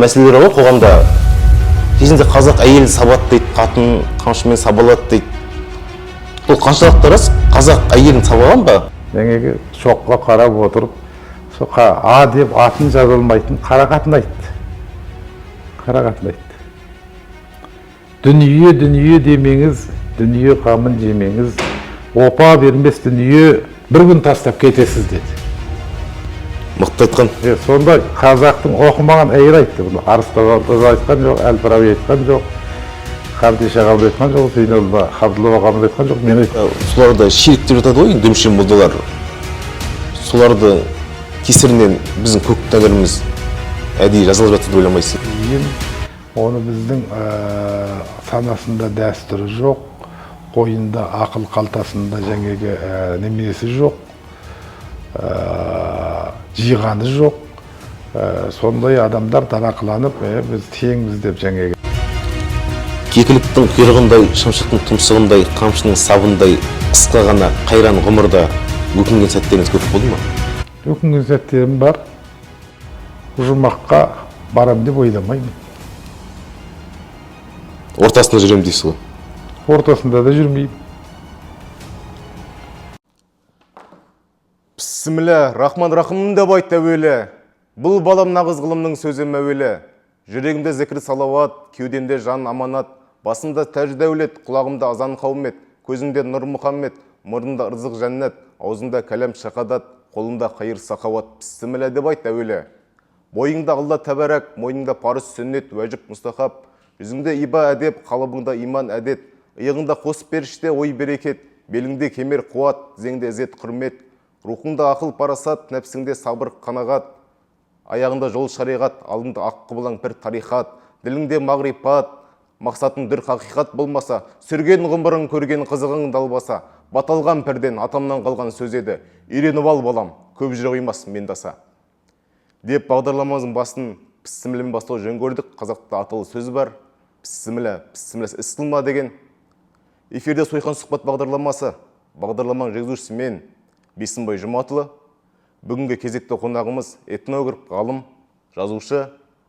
Мәселелер бар қоғамда. Кезінде қазақ әйел сабады дейді, қатын қамшымен сабалады дейді. Бұл қаншалықты рас? Қазақ әйелін сабаған ба? Жаңағы шоққа қарап отырып, соқа А деп атын жаза алмайтын қара қатын айтты. Қара қатын айтты. Дүние демеңіз, дүние қамын жемеңіз, опа бермес дүние бір күн тастап кетесіз деді. Мықты айтқан. Сонда қазақтың оқымаған әйел айтты. Bunu Aristoteles айтқан жоқ, Әл-Фараби айтқан жоқ, Қабдеш ағамыз айтқан жоқ, Зейнолла Қабдолла ағамыз айтқан жоқ, мен айтқан. Соларда ширік деп жатады ғой, дүмше молдалар. Соларды кесірінен біздің көк тәңіріміз әдейі жазылып жатыр деп ойламайсың? Оны біздің санасында дәстүрі жоқ, қойында ақыл қалтасында жаңағы неменесі жоқ, жиғаны жоқ. Сондай адамдар дарақыланып, біз теңбіз деп жаңағы. Кекіліктің құйрығындай, шымшықтың тұмсығындай, қамшының сабындай, қысқа ғана қайран ғұмырда өкінген сәттеріңіз көп болды ма? Өкінген сәттерім бар. Жұмаққа барам деп ойламаймын. Ортасында жүрем дейсіз ғой? Ортасында да жүрмеймін. Бісміллә, рахман-рахым деп айт әуелі. Бұл балам нағыз ғылымның сөзі мәуелі. Жүрегімде зікір салауат, кеудемде жан аманат, басымда тәж дәулет, құлағымда азан қаумет, көзімде нұр Мұхаммед, мұрнымда ырзық жәннат, аузымда кәлем шақадат, қолымда қайыр сақауат. Бісміллә деп айт әуелі. Бойыңда Алла тәбәрәк, мойныңда парыз сүннет, уәжіп мұстахаб, жүзіңде иба әдеп, қалыбыңда иман әдет, иығыңда қос періште ой берекет, беліңде кемер қуат, тізеңде ізет құрмет, рухыңда ақыл парасат, нәпсіңде сабыр қанағат, аяғында жол шариғат, алдыңда ақ құбылаң бір тарихат, діліңде мағрипат, мақсатың дүр хақиқат болмаса, сүрген ғұмырың көрген қызығың далбаса, баталған пірден атамнан қалған сөз еді, үйреніп ал балам, көп жүре қоймасын мен даса. Деп бағдарламамыздың басын бісмілләмен бастау жөн көрдік. Қазақта аталы сөз бар. Бісміллә, бісміллә іс қылма деген. Эфирде Сойқан сұхбат бағдарламасы. Бағдарламаның жүргізушісі мен Бесінбай Жұматұлы. Бүгінгі кезекті қонағымыз этнограф, ғалым, жазушы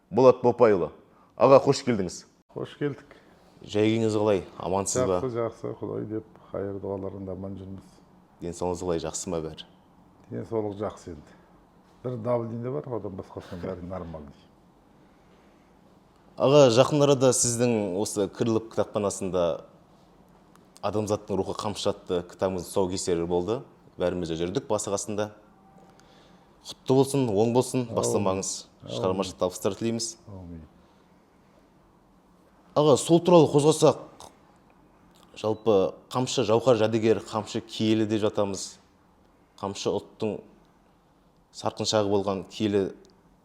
Болат Бопайұлы. Аға, қош келдіңіз. Қош келдік. Жайгеңіз қалай? Амансыз ба? Жақсы, Құдай деп қайыр дұғаларында аман жүрміз. Денсаулығыңыз қалай, жақсы ма бәрі? Денсаулық жақсы енді. Бір давление бар, одан басқасының бәрі нормальный. Аға, жақын арада сіздің осы Кіріліп кітапханасында Адамзаттың рухы қамшы атты кітабыңыздың тұсаукесері болды. Бәріміз де жүрдік басы қасында. Құтты болсын, оң болсын, бастамаңыз. Шығармашылық табыстар тілейміз. Аға, сол туралы қозғасақ, жалпы қамшы жауһар жәдігер, қамшы киелі деп жатамыз. Қамшы ұлттың сарқыншағы болған киелі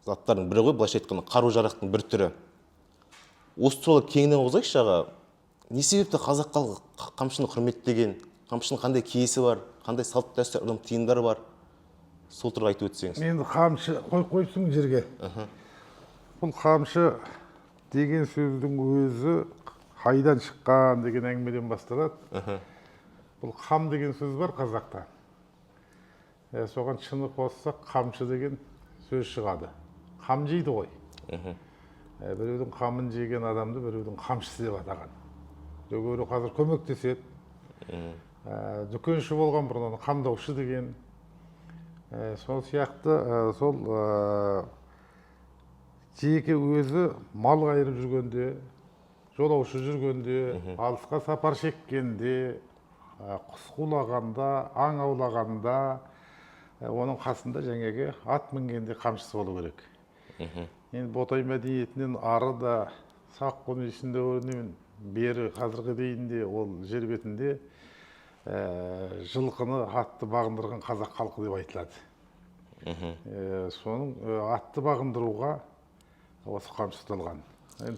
заттардың бірі ғой, былайша айтқанда қару жарақтың бір түрі. Осы туралы кеңінен қозғайықшы аға. Не себепті қазақ халқы қамшыны құрметтеген, қамшының қандай киесі бар, қандай салт дәстүр, ырым тиымдары бар? Сол туралы айтып өтсеңіз. Енді қамшы қойсын жерге. Бұл қамшы деген сөздің өзі қайдан шыққан деген әңгімеден басталады. Бұл қам деген сөз бар қазақта. Соған шыны қоссақ, қамшы деген сөз шығады. Қам жейді ғой. Біреудің қамын жеген адамды біреудің қамшысы деп атаған. Біреу қазір көмектеседі. Дүкенші болған бұрын оны қамдаушы деген. Сол сияқты сол жеке өзі мал қайырып жүргенде, жолаушы жүргенде, алысқа сапар шеккенде, құс қулағанда, аң аулағанда, оның қасында жаңағы ат мінгенде қамшысы болу керек. Енді Ботай мәдениетінен ары да сақ қонысында дәуірінен бері қазіргі дейінде ол жер бетінде жылқыны атты бағындырған қазақ халқы деп айтылады. Соның атты бағындыруға осы қамшы ұсталған.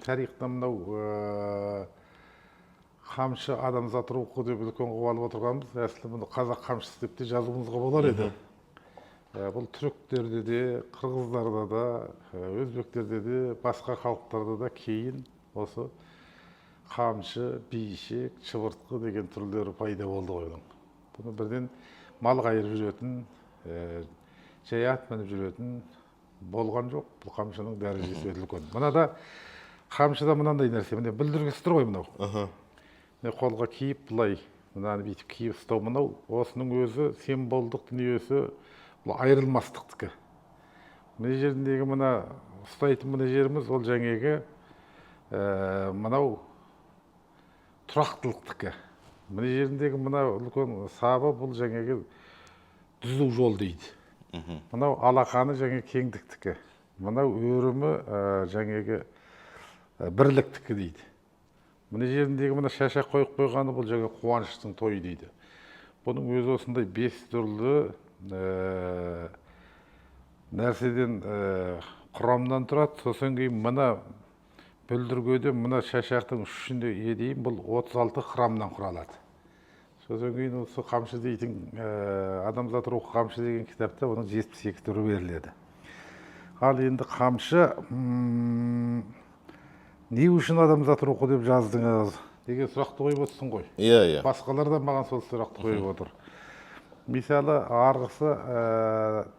Тарихта мынау қамшы адамзат рухы деп үлкен қылып алып отырғанбыз. Әсілі бұны қазақ қамшысы деп те жазуымызға болар еді. Бұл түріктерде де, қырғыздарда да, өзбектерде де, басқа халықтарда да кейін осы қамшы, бейшек, шыбыртқы деген түрлері пайда болды ғой. Бұны бірден мал қайырып жүретін, жай ат мініп жүретін болған жоқ. Бұл қамшының дәрежесі өте үлкен. Мына да қамшыда мынандай нәрсе, міне бүлдіргісі тұр ғой мынау. Міне қолға киіп былай, мынаны бүйтіп киіп ұстау, мынау осының өзі символдық дүниесі, бұл айырылмастықтікі. Мына жеріндегі мына ұстайтын мына жеріміз ол жаңағы мынау тұрақтылықтікі. Мына жеріндегі мына үлкен сабы бұл жаңағы түзу жол дейді. Мынау алақаны жаңағы кеңдіктікі. Мынау өрімі жаңағы бірліктікі дейді. Мына жеріндегі мына шашақ қойып қойғаны бұл жаңағы қуаныштың тойы дейді. Бұның өзі осындай 5 түрлі нәрседен құрамынан тұрады. Сосын кейін мына бүлдіргөде мына шашақтың үшінде дейін бұл 36 храмнан құралады. Сосын кейін осы қамшы дейтін адамзат рухы қамшы деген кітапта оның 72 түрі беріледі. Ал енді қамшы не үшін адамзат рухы деп жаздыңыз деген сұрақты қойып отырсың ғой. Иә. Басқалар да маған сол сұрақты қойып отыр. Мысалы, арғысы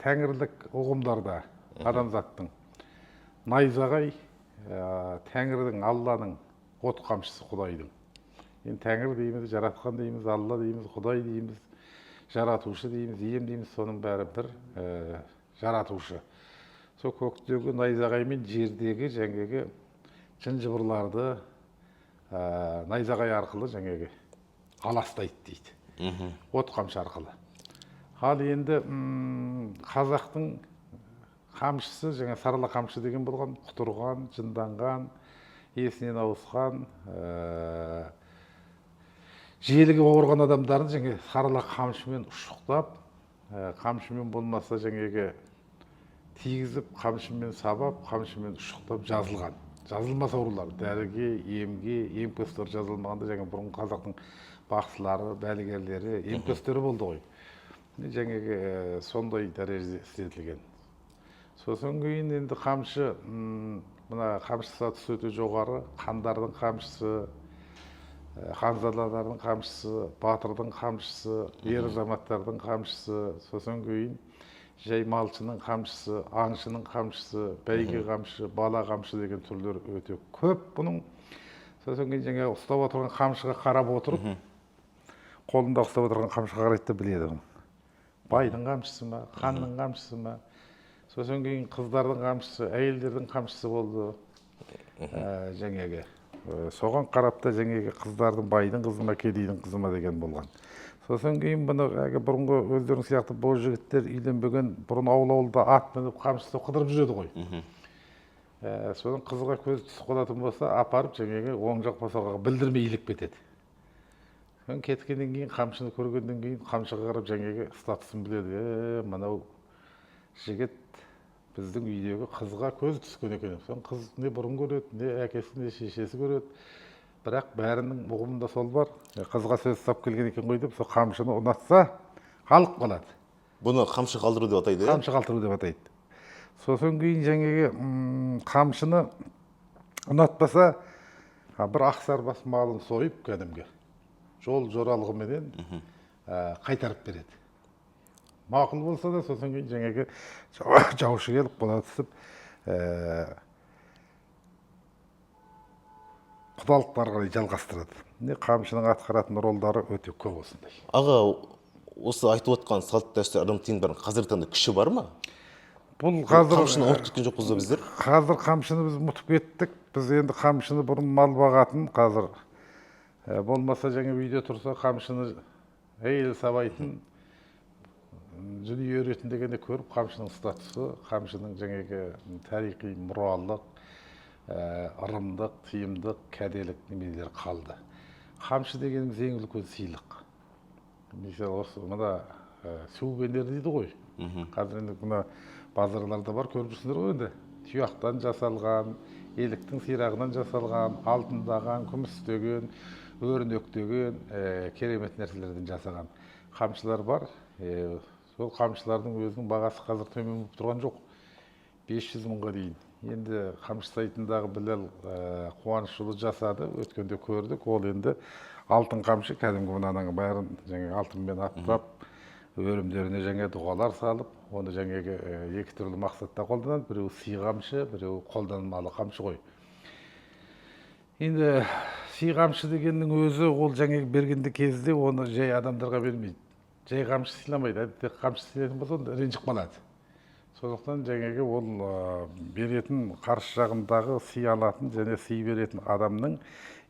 тәңірлік ұғымдарда адамзаттың найзағай тәңірдің, Алланың от қамшысы Құдайдың. Енді тәңір дейміз, жаратқан дейміз, Алла дейміз, Құдай дейміз, жаратушы дейміз, ием дейміз, соның бәрі бір жаратушы. Сол көктегі найзағай мен жердегі жаңағы жын-жыбырларды найзағай арқылы жаңағы аластайды дейді. От қамшы арқылы. Ал енді қазақтың қамшысы, жаңа сарала қамшы деген болған, құтырған, жынданған, есінен ауысқан, желіге ауырған адамдарын жаңа сарала қамшымен ұшықтап, қамшымен болмаса жаңағы тигізіп, қамшымен сабап, қамшымен ұшықтап жазылған. Жазылмас аурулар, дәріге, емге, емкөстер жазылмағанда жаңа бұрын қазақтың бақсылары, бәлігерлері, емкөстері болды ғой. Жаңағы сондай дәрежеде істетілген. Сосын кейін енді қамшы, мына қамшы сатысы өте жоғары, хандардың қамшысы, ханзадалардың қамшысы, батырдың қамшысы, ер азаматтардың қамшысы, сосын кейін жай малшының қамшысы, аңшының қамшысы, бәйге қамшы, бала қамшы деген түрлер өте көп бұның. Сосын кейін жаңағы ұстап отырған қамшыға қарап отырып, қолында ұстап отырған қамшыға қарайды да біледі. Байдың қамшысы ма, ханның қамшысы ма. Сосын кейін қыздардың қамшысы, әйелдердің қамшысы болды. Жаңағы соған қарап та жаңағы қыздардың байдың қызы ма, кедейдің қызы ма деген болған. Сосын кейін бұны бұрынғы өздерің сияқты боз жігіттер үйленбеген бұрын ауыл-ауылда ат мініп қамшысы қыдырып жүреді ғой. Содан қызға көз түсіп қалатын болса, апарып жаңағы оң жақ босағаға білдірмей илеп кетеді. Кеткеннен кейін, қамшыны көргеннен кейін қамшыға қарап жаңағы статусын біледі. Мынау жігіт біздің үйдегі қызға көз түскен екен. Соң қыз не бұрын көреді, не әкесі, не шешесі көреді. Бірақ бәрінің ұғымында сол бар. Қызға сөз сап келген екен ғой деп, сол қамшыны ұнатса, қалып қалады. Бұны қамшы қалдыру деп атайды. Қамшы қалдыру деп атайды. Сосын кейін жаңағы қамшыны ұнатпаса, бір ақсарбас малын сойып кәдімгі жол жоралғыменен қайтарып береді. Мақұл болса да, сосын кейін жаңағы жаушы келіп бола түсіп, құдалықтарға қарай жалғастырады. Қамшының атқаратын ролдары өте көп осындай. Аға, осы айтып отқан салт дәстүр ырым тиындардың қазіргі таңда күші бар ма? Бұл қазір қамшыны ұмытып кеткен жоқпыз ба біздер? Қазір қамшыны біз ұмытып кеттік. Біз енді қамшыны бұрын мал бағатын, қазір болмаса жаңа үйде тұрса қамшыны әйел сабайтын дүние ретінде көріп, қамшының статусы, қамшының жаңағы тарихи, мұралық, ырымдық, тиымдық, кәделік немелер қалды. Қамшы дегеніміз ең үлкен сыйлық. Мысалы осы мына сувенир дейді ғой. Қазір енді мына базарларда бар, көріп жүрсіңдер ғой енді. Тұяқтан жасалған, еліктің сирағынан жасалған, алтындаған, күмістеген, өрнектеген, керемет нәрселерден жасаған қамшылар бар. Сол қамшылардың өзінің бағасы қазір төмен болып тұрған жоқ. 500 мыңға дейін. Енді қамшы сайтындағы Біләл Қуанышұлы жасады, өткенде көрдік. Ол енді алтын қамшы, кәдімгі мынаның бәрін алтынмен аптап, өрімдеріне жаңа дұғалар салып, оны жаңағы екі түрлі мақсатта қолданады. Біреу сый қамшы, біреу қолданбалы қамшы ғой. Енді сый қамшы дегеннің өзі, ол жаңағы бергенде кезде оны жай адамдарға бермейді. Жай қамшы сыйламайды. Әдетте қамшы сыйлайтын болса, онда ренжіп қалады. Сондықтан жаңағы ол беретін қарсы жағындағы сый алатын және сый беретін адамның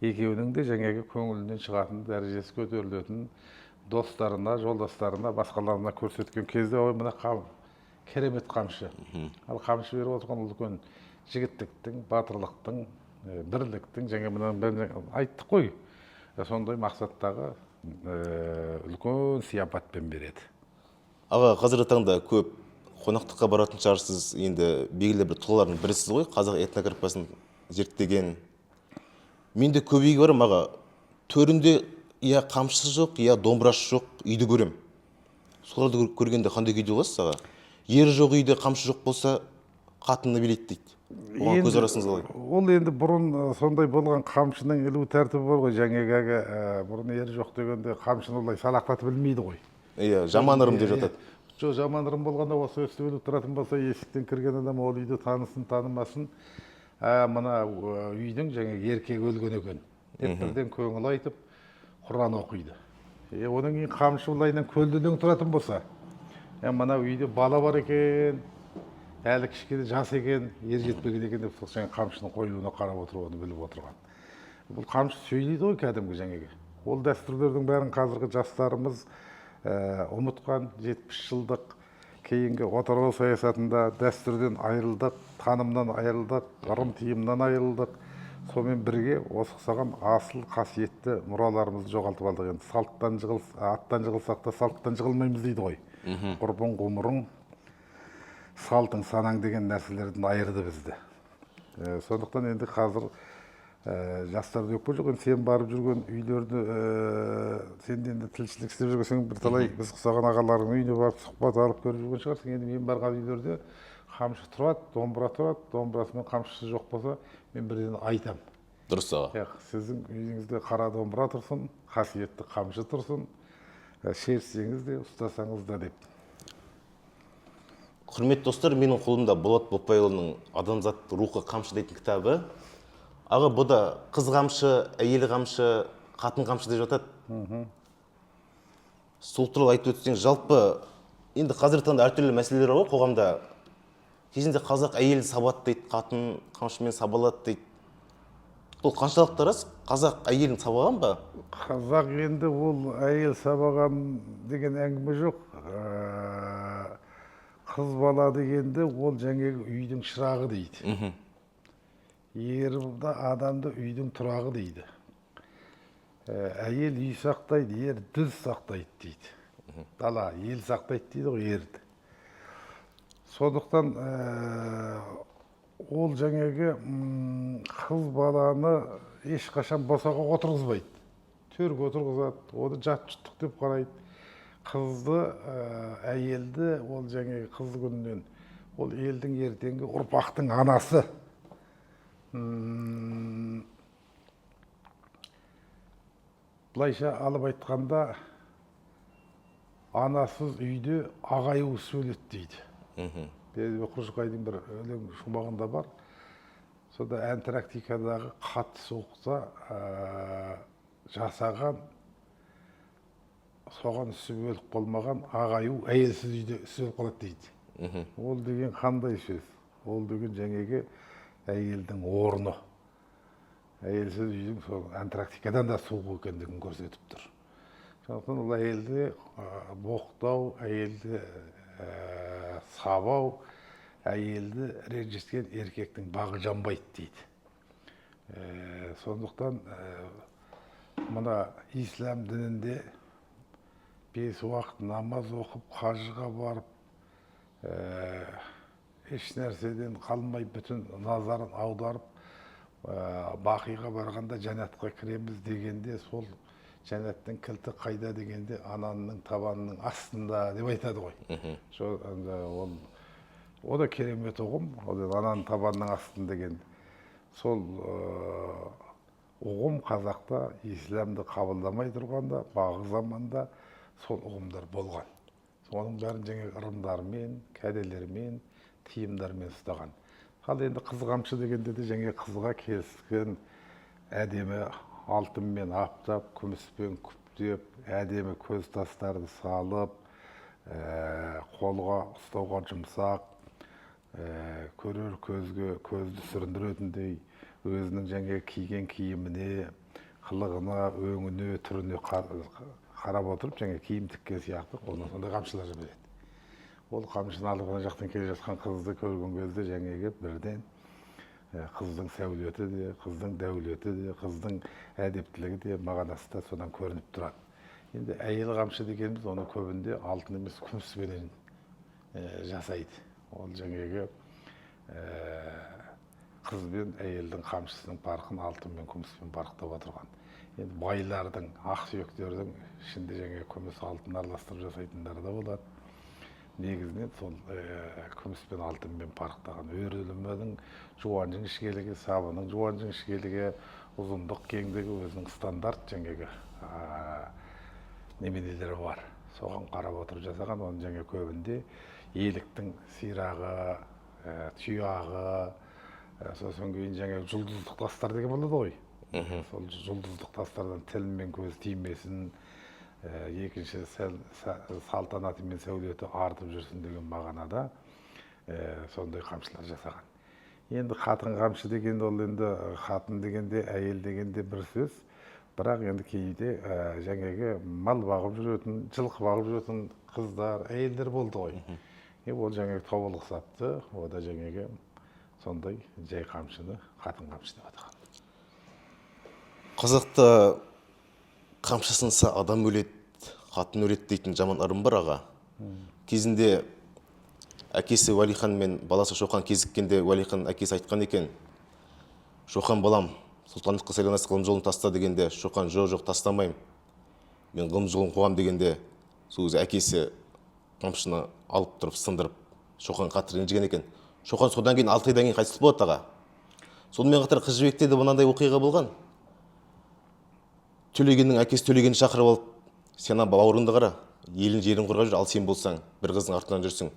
екеуінің де жаңағы көңілінен шығатын, дәрежесі көтерілетін, достарына, жолдастарына, басқаларына көрсеткен кезде, ой, мына керемет қамшы. Ал қамшы беріп отырған үлкен жігіттіктің, батырлықтың, бірліктің, жаңа мына айттық қой. Сондай мақсаттағы үлкен сияпатпен береді. Аға, қазіргі таңда көп қонақтыққа баратын шығарсыз, енді белгілі бір тұлғалардың бірісіз ғой, қазақ этнографиясын зерттеген. Менде көп үйге барам, аға, төрінде я қамшысы жоқ, я домбырасы жоқ үйді көрем. Соларды көргенде қандай күйде боласыз, аға? Ері жоқ үйде қамшы жоқ болса, қатыны билейді дейді. Оған көз арасыңыз қалай? Ол енді бұрын сондай болған қамшының ілу тәртібі бар ғой, жаңағы бұрын ері жоқ дегенде қамшыны олай салақтатып білмейді ғой. Иә, жаман ырым деп жатады. Жоқ, жаман ырым болғанда осы өстіп іліп тұратын болса, есіктен кірген адам ол үйді танысын, танымасын, мына үйдің жаңағы еркегі өлген екен деп бірден көңіл айтып, Құран оқиды. Одан кейін қамшы олайынан көлденең тұратын болса, мына үйде бала бар екен, әлі кішкене жас екен, ер жетпеген екен деп жаңағы қамшының қойылуына қарап отырып, оны біліп отырған. Бұл қамшы сөйлейді ғой кәдімгі жаңағы. Ол дәстүрлердің бәрін қазіргі жастарымыз ұмытқан. 70 жылдық кейінгі отарлау саясатында дәстүрден айырылдық, танымнан айырылдық, ырым тыйымнан айырылдық. Сонымен бірге осы ұқсаған асыл қасиетті мұраларымызды жоғалтып алдық. Енді аттан жығылсақ та салттан жығылмаймыз дейді ғой. Құрбың, ғұмырың, салтың, санаң деген нәрселерден айырды бізді. Сондықтан енді қазір жастарды өкпе жоқ. Сен барып жүрген үйлерді, сен енді тілшілік істеп жүргенсің, бірталай біз ұқсаған ағалардың үйіне барып сұхбат алып көріп жүрген шығарсың. Енді мен барған үйлерде қамшы тұрады, домбыра тұрады, домбырасымен қамшысы жоқ болса, мен бірден айтам. Дұрыс, аға. Сіздің үйіңізде қара домбыра тұрсын, қасиетті қамшы тұрсын, шертсеңіз де, ұстасаңыз да деп. Құрметті достар, менің қолымда Болат Бопайұлының «Адамзат рухы қамшы» дейтін кітабы. Аға, бұда қыз қамшы, әйел қамшы, қатын қамшы деп жатады. Сол туралы айтып өтсең, жалпы енді қазіргі таңда әртүрлі мәселелер бар қоғамда. Кезінде қазақ әйел сабады дейді, қатын қамшымен сабалады дейді. Ол қаншалықты рас? Қазақ әйелін сабаған ба? Қазақ енді ол әйел сабаған деген әңгіме жоқ. Қыз бала дегенде ол жаңағы үйдің шырағы дейді. Ер адамды үйдің тұрағы дейді. Әйел үй сақтайды, ер дүз сақтайды дейді. Дала, ел сақтайды дейді ғой ерді. Сондықтан ол жаңағы қыз баланы ешқашан босаға отырғызбайды. Төрге отырғызады, оны жат жұттық деп қарайды. Қызды, әйелді, ол жаңағы қыз күнінен, ол елдің ертеңгі ұрпақтың анасы. Бұлайша алып айтқанда, анасыз үйде ағайу сөйлет дейді. Құлшықайдың бір өлең шумағында бар. Сонда Антарктикадағы қатты соғыста жасаған, соған үсіп өліп болмаған ағайу әйелсіз үйде үсіп қалады дейді. Ол деген қандай сөз? Ол деген жаңағы әйелдің орны. Әйелсіз үйдің сол Антарктикадан да суық екендігін көрсетіп тұр. Сондықтан ол әйелді боқтау, әйелді сабау, әйелді ренжіткен еркектің бағы жанбайды дейді. Сондықтан мына ислам дінінде 5 уақыт намаз оқып, қажыға барып, еш нәрседен қалмай бүтін назарын аударып, бақиға барғанда жәннатқа кіреміз дегенде, сол жәннаттың кілті қайда дегенде, ананның табанының астында деп айтады ғой. О да керемет ұғым, ананың табанының астында деген. Сол ұғым қазақта исламды қабылдамай тұрғанда, бағы заманда сол ұғымдар болған. Оның бәрін жаңағы ырымдармен, кәделермен, тиымдармен ұстаған. Ал енді қыз қамшы дегенде де жаңағы қызға келіскен әдемі алтынмен аптап, күміспен күптеп, әдемі көз тастарды салып, қолға ұстауға жұмсақ, көрер көзге көзді сүріндіретіндей өзінің жаңағы киген киіміне, қылығына, өңіне, түріне қарап отырып, жаңағы киім тіккен сияқты қолына сондай қамшылар жібереді. Ол қамшыны алып ана жақтан келе жатқан қызды көрген кезде жаңағы бірден қыздың сәулеті де, қыздың дәулеті де, қыздың әдептілігі де, мағынасы да содан көрініп тұрады. Енді әйел қамшы дегеніміз оны көбінде алтын емес күміспенен жасайды. Ол жаңағы қыз бен әйелдің қамшысының парқын алтын мен күміспен парықтап отырған. Енді байлардың, ақсүйектердің ішінде жаңағы күміс алтын араластырып жасайтындары да болады. Негізінен сол күміс пен алтынмен парықтаған өрілімінің жуан жіңішкелігі, сабының жуан жіңішкелігі, ұзындық кеңдігі өзінің стандарт жаңағы неменелері бар. Соған қарап отырып жасаған. Оның жаңа көбінде еліктің сирағы, тұяғы, сосын кейін жаңа жұлдыздық тастар деген болады ғой. Сол жұлдыздық тастардан тіл мен көз тимесін, екінші салтанаты мен сәулеті артып жүрсін деген мағынада сондай қамшылар жасаған. Енді қатын қамшы деген ол енді қатын дегенде, әйел дегенде бір сөз. Бірақ енді кейде жаңағы мал бағып жүретін, жылқы бағып жүретін қыздар, әйелдер болды ғой. Ол жаңағы тобылғы сапты, о да жаңағы сондай жай қамшыны қатын қамшы деп атаған. Қазақта қамшы сынса адам өледі, қатын өледі дейтін жаман ырым бар аға. Кезінде әкесі Уәлихан мен баласы Шоқан кезіккенде Уәлихан әкесі айтқан екен: "Шоқан балам, сұлтандыққа сайланасың, ғылым жолын таста" дегенде, Шоқан жоқ тастамаймын, мен ғылым жолын қуам дегенде, сол кезде әкесі қамшыны алып тұрып сындырып Шоқан қатты ренжіген екен. Шоқан содан кейін 6 айдан кейін қайтыс болады аға. Сонымен қатар Қыз жібекте де мынандай оқиға болған. Төлегеннің әкесі Төлегенді шақырып алып: "Сен бауырыңды қара, елін жерін қорғап жүр, ал сен болсаң бір қыздың артынан жүрсің."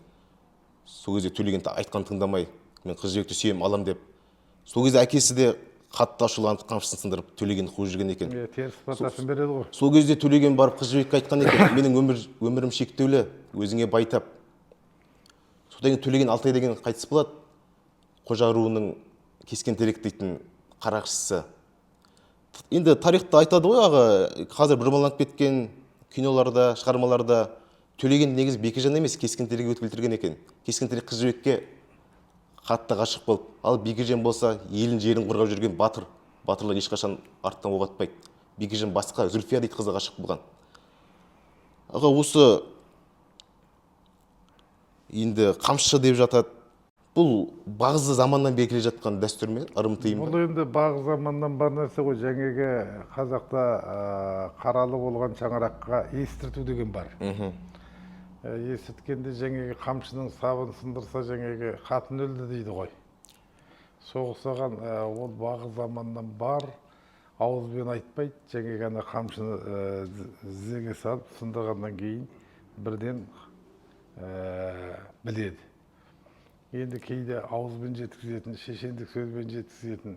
Сол кезде Төлеген айтқан тыңдамай, "Мен Қыз жібекті сүйем, алам" деп. Сол кезде әкесі де қатты ашуланып қамшысын сындырып Төлегенді қуып жүрген екен. Теріс батасын береді ғой. Сол кезде Төлеген барып Қыз жібекке айтқан екен: "Менің өмірім шектеулі, өзіңе байтап." Содан кейін Төлеген 6 айдан кейін қайтыс болады. Қожа руының кескен терек дейтін қарақшысы. Енді тарихта айтады ғой аға, қазір бұрмаланып кеткен киноларда, шығармаларда Төлеген негізі Бекежан емес, кескен терек өтіп өлтірген екен. Кескен терек Қыз жібекке қатты ғашық болып, ал Бекежан болса елін жерін қорғап жүрген батыр. Батырлар ешқашан арттан оқ атпайды. Бекежан басқа, Зүлфия дейді қызға ғашық болған. Аға, осы енді қамшы деп жатады. Бұл бағзы заманнан бері келе жатқан дәстүр ме, ырым тыйым ба? Бұл енді бағзы заманнан бар нәрсе ғой. Жаңағы қазақта қаралы болған шаңыраққа естірту деген бар. Естірткенде жаңағы қамшының сабын сындырса жаңағы қатын өлді дейді ғой. Соғысаған ол бағзы заманнан бар, ауызбен айтпайды. Жаңағы ана қамшыны тізеге салып сындырғаннан кейін бірден біледі. Енді кейде ауызбен жеткізетін, шешендік сөзбен жеткізетін,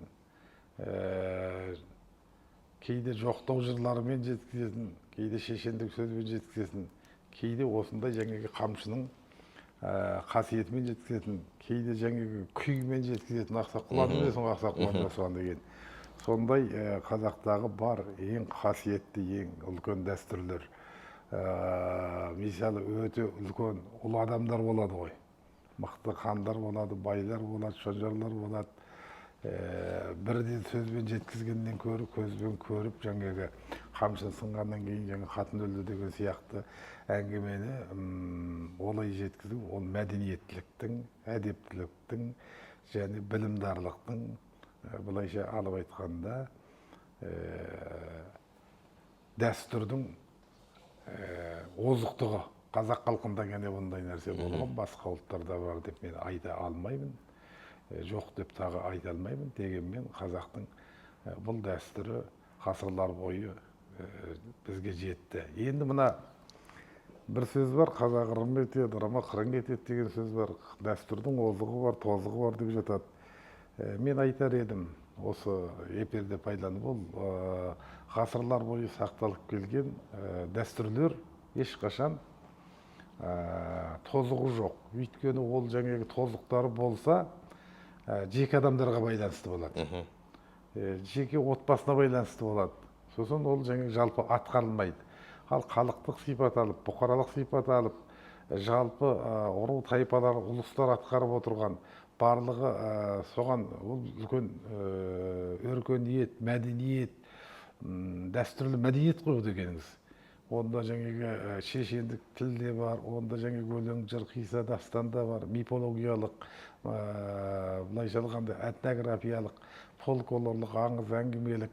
кейде жоқтау жырларымен жеткізетін, кейде шешендік сөзбен жеткізетін, кейде осындай жаңағы қамшының қасиетімен жеткізетін, кейде жаңағы күймен жеткізетін. Ақсақұлан білесің, Ақсақұлан жасаған деген. Сондай қазақтағы бар ең қасиетті, ең үлкен дәстүрлер. Мысалы өте үлкен ұлы адамдар болады ғой. Мықты хандар болады, байлар болады, шонжарлар болады. Бірден сөзбен жеткізгеннен көрі, көзбен көріп, жаңағы қамшын сынғаннан кейін жаңа қатын өлді деген сияқты әңгімені олай жеткізу, ол мәдениеттіліктің, әдептіліктің және білімдарлықтың, былайша алып айтқанда, дәстүрдің озықтығы. Қазақ халқында ғана бұндай нәрсе болған, басқа ұлттарда бар деп мен айта алмаймын. Жоқ деп тағы айта алмаймын. Дегенмен қазақтың бұл дәстүрі ғасырлар бойы бізге жетті. Енді мына бір сөз бар, қазақ ырым етеді, ырымы қырын кетеді деген сөз бар. Дәстүрдің озығы бар, тозығы бар деп жатады. Мен айтар едім, осы эфирде пайдаланып, ол ғасырлар бойы сақталып келген дәстүрлер ешқашан тозығы жоқ. Өйткені ол жаңағы тозықтары болса, жеке адамдарға байланысты болады. Жеке отбасына байланысты болады. Сосын ол жаңағы жалпы атқарылмайды. Ал халықтық сипат алып, бұқаралық сипат алып, жалпы ұру тайпалар, ұлыстар атқарып отырған барлығы соған ол үлкен өркениет, мәдениет, дәстүрлі мәдениет қой дегеніңіз. Онда жаңағы шешендік тіл де бар, онда жаңағы өлең, жыр, қисса, дастан да бар, мифологиялық, былайша алғанда этнографиялық, фольклорлық, аңыз әңгімелік,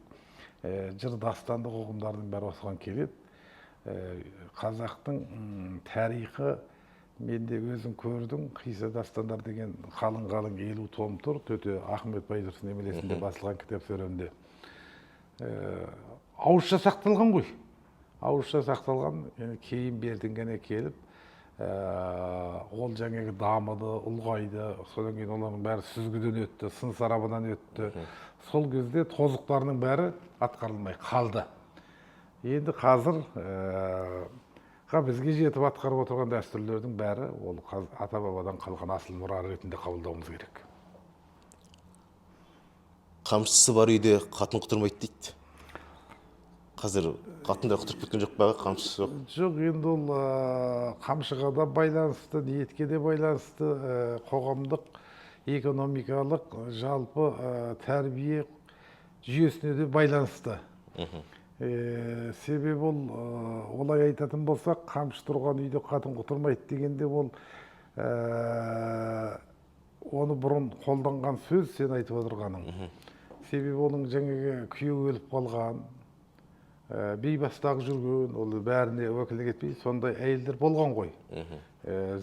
жыр, дастандық ұғымдардың бәрі осыған келеді. Қазақтың тарихы, мен де өзім көрдім, қисса дастандар деген қалың 50 том тұр, төте Ахмет Байтұрсын немелесінде басылған кітап сөремде. Ауызша сақталған ғой. Ауызша сақталған, кейін бертін ғана келіп, ол жаңағы дамыды, ұлғайды, содан кейін олардың бәрі сүзгіден өтті, сын сарабынан өтті. Сол кезде тозықтарының бәрі атқарылмай қалды. Енді қазір бізге жетіп атқарып отырған дәстүрлердің бәрі ол ата-бабадан қалған асыл мұра ретінде қабылдауымыз керек. Қамшысы бар үйде қатын құтырмайды дейді. Қазір қатындар құтырып кеткен жоқ па, қамшысы жоқ? Жоқ, енді ол қамшыға да байланысты, ниетке де байланысты, қоғамдық, экономикалық, жалпы тәрбие жүйесіне де байланысты. Себебі олай айтатын болсақ, қамшы тұрған үйде қатын құтырмайды дегенде ол оны бұрын қолданған сөз, сен айтып отырғаның. Себебі оның жаңағы күйеуі өліп қалған, бейбастағы жүрген, ол бәріне уәкілдік етпей, сондай әйелдер болған ғой.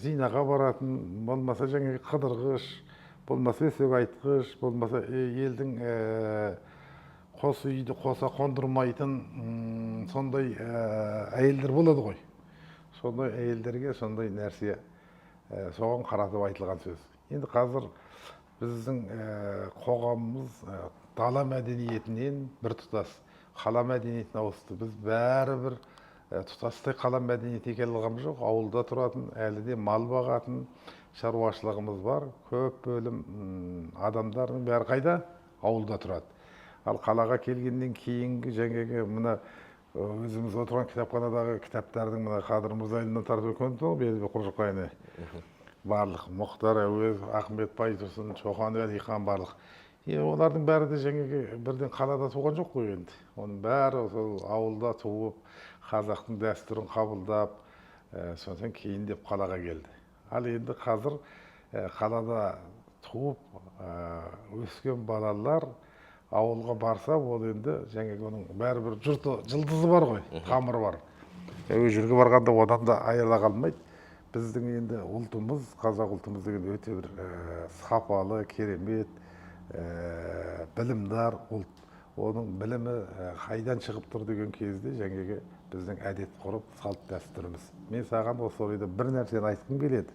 Зинаға баратын, болмаса жаңағы қыдырғыш, болмаса өсек айтқыш, болмаса елдің қос үйді қоса қондырмайтын сондай әйелдер болады ғой. Сондай әйелдерге сондай нәрсе соған қаратып айтылған сөз. Енді қазір біздің қоғамымыз дала мәдениетінен бір тұтас қала мәдениетіне ауысты. Біз бәрі бір тұтастай қала мәдениетіне келе алғанымыз жоқ. Ауылда тұратын, әлі де мал бағатын шаруашылығымыз бар. Көп бөлім адамдардың бәрі қайда? Ауылда тұрады. Ал қалаға келгеннен кейінгі жаңағы мына өзіміз отырған кітапханадағы кітаптардың мына Қадыр Мырзалиннен тартып өткен Бердібек Қожықбайұлы барлық, Мұхтар Әуезов, Ахмет Байтұрсын, Шоқан Уәлихан барлық. Олардың бәрі де жаңағы бірден қалада туған жоқ қой енді. Оның бәрі сол ауылда туып, қазақтың дәстүрін қабылдап, сосын кейіндеп қалаға келді. Ал енді қазір қалада туып өскен балалар ауылға барса, ол енді жаңағы оның бәрі бір жылдызы бар ғой, тамыры бар. Жерге барғанда одан да айырыла қалмайды. Біздің енді ұлтымыз, қазақ ұлтымыз деген өте бір сапалы, керемет, білімдар ұлт. Оның білімі қайдан шығып тұр деген кезде жаңағы біздің әдет ғұрып, салт дәстүріміз. Мен саған осы орайда бір нәрсені айтқым келеді.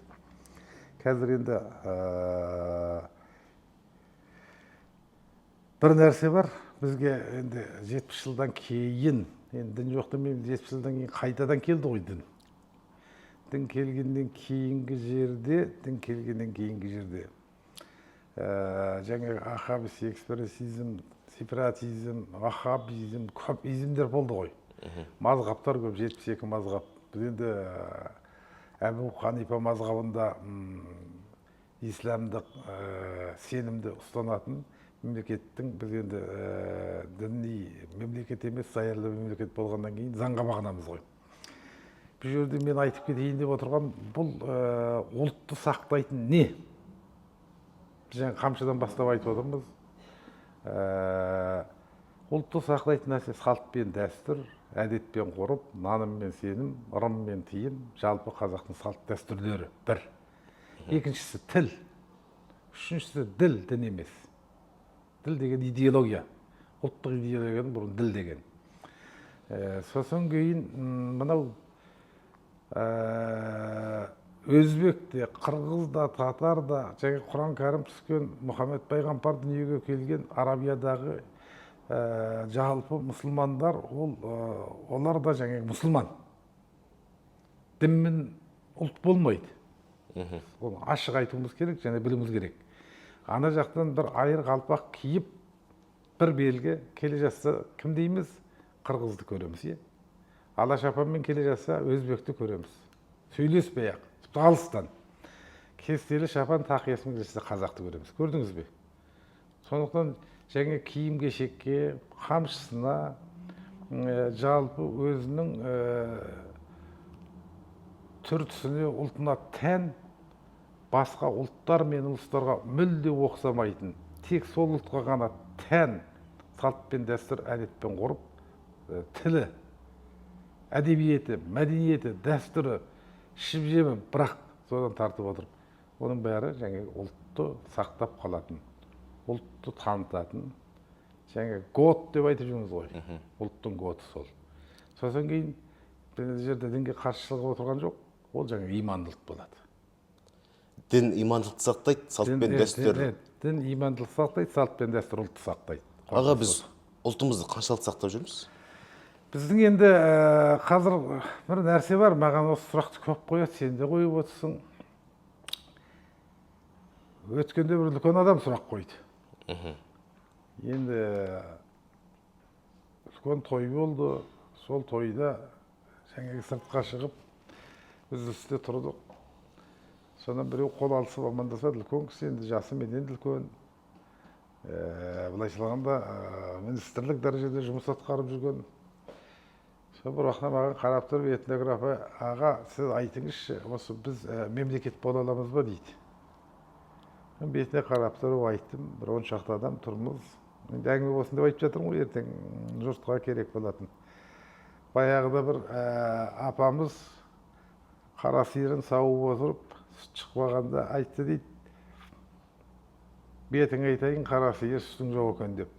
Қазір енді бір нәрсе бар, бізге енді 70 жылдан кейін, енді дін жоқты мен 70 жылдан кейін қайтадан келді ғой дін. Дін келгеннен кейінгі жерде, жаңағы ахабис, экспрессизм, сепаратизм, ваххабизм, көп измдер болды ғой. Мазғаптар көп, 72 мазғап. Біз енді Әбу Ханифа мазғабында исламдық сенімді ұстанатын мемлекеттің, біз енді діни мемлекет емес, зайырлы мемлекет болғаннан кейін заңға бағынамыз ғой. Бұл жерде мен айтып кетейін деп отырған, бұл ұлтты сақтайтын не? Біз жаңа қамшыдан бастап айтып отырмыз. Ұлтты сақтайтын нәрсе салт пен дәстүр, әдет пен ғұрып, наным мен сенім, ырым мен тыйым, жалпы қазақтың салт дәстүрлері бір. Екіншісі тіл, үшіншісі діл, дін емес. Діл деген идеология, ұлттық идеологияның бұрын діл деген. Сосын кейін мынау өзбек те, қырғыз да, татар да, және Құран кәрім түскен Мұхаммед пайғамбар дүниеге келген Арабиядағы жалпы мұсылмандар, олар да және мұсылман. Дін мен ұлт болмайды. Оны ашық айтуымыз керек, және білуіміз керек. Ана жақтан бір айыр қалпақ киіп, бір белгі келе жатса, кім дейміз? Қырғызды көреміз, е? Ала шапанмен келе жатса, өзбекті көреміз. Сөйлеспей-ақ, алыстан. Кестелі шапан тақиясымен келе жатса, қазақты көреміз. Көрдіңіз бе? Сондықтан жаңа киім-кешекке, қамшысына, жалпы өзінің түр-түсіне, ұлтына тән, басқа ұлттар мен ұлыстарға мүлде оқсамайтын, тек сол ұлтқа ғана тән салт пен дәстүр, әдетпен ғұрып, тілі, әдебиеті, мәдениеті, дәстүрі, ішіп-жемі, бірақ содан тартып отырып, оның бәрі жаңағы ұлтты сақтап қалатын, ұлтты танытатын, жаңағы год деп айтып жүрміз ғой, ұлттың годы сол. Сосын кейін бұл жерде дінге қарсылығы отырған жоқ, ол жаңағы имандылық болады. Дін имандылықты сақтайды, салт пен дәстүр. Дін имандылық сақтайды, салт пен дәстүр ұлтты сақтайды. Аға, біз ұлтымызды қаншалықты сақтап жүрміз? Біздің енді қазір бір нәрсе бар, маған осы сұрақты көп қояды, сен де қойып отырсың. Өткенде бір үлкен адам сұрақ қойды. Енді үлкен той болды, сол тойда жаңағы сыртқа шығып, үзілісте тұрдық. Сонан біреу қол алысып амандасады, үлкен кісі, енді жасы менен үлкен. Былайша айтқанда министрлік дәрежеде жұмыс атқарып жүрген. Сол бір уақытта маған қарап тұрып, этнограф, аға, сіз айтыңызшы, осы біз мемлекет бола аламыз ба дейді. Мен бетіне қарап тұрып айттым, бір 10 шақты адам тұрмыз. Енді әңгіме болсын деп айтып жатырмын ғой, ертең жұртқа керек болатын. Баяғыда бір апамыз қара сиырын сауып отырып, шықпағанда айтты дейді, бетің айтайын, қара сиыр сүтің жоқ екен деп.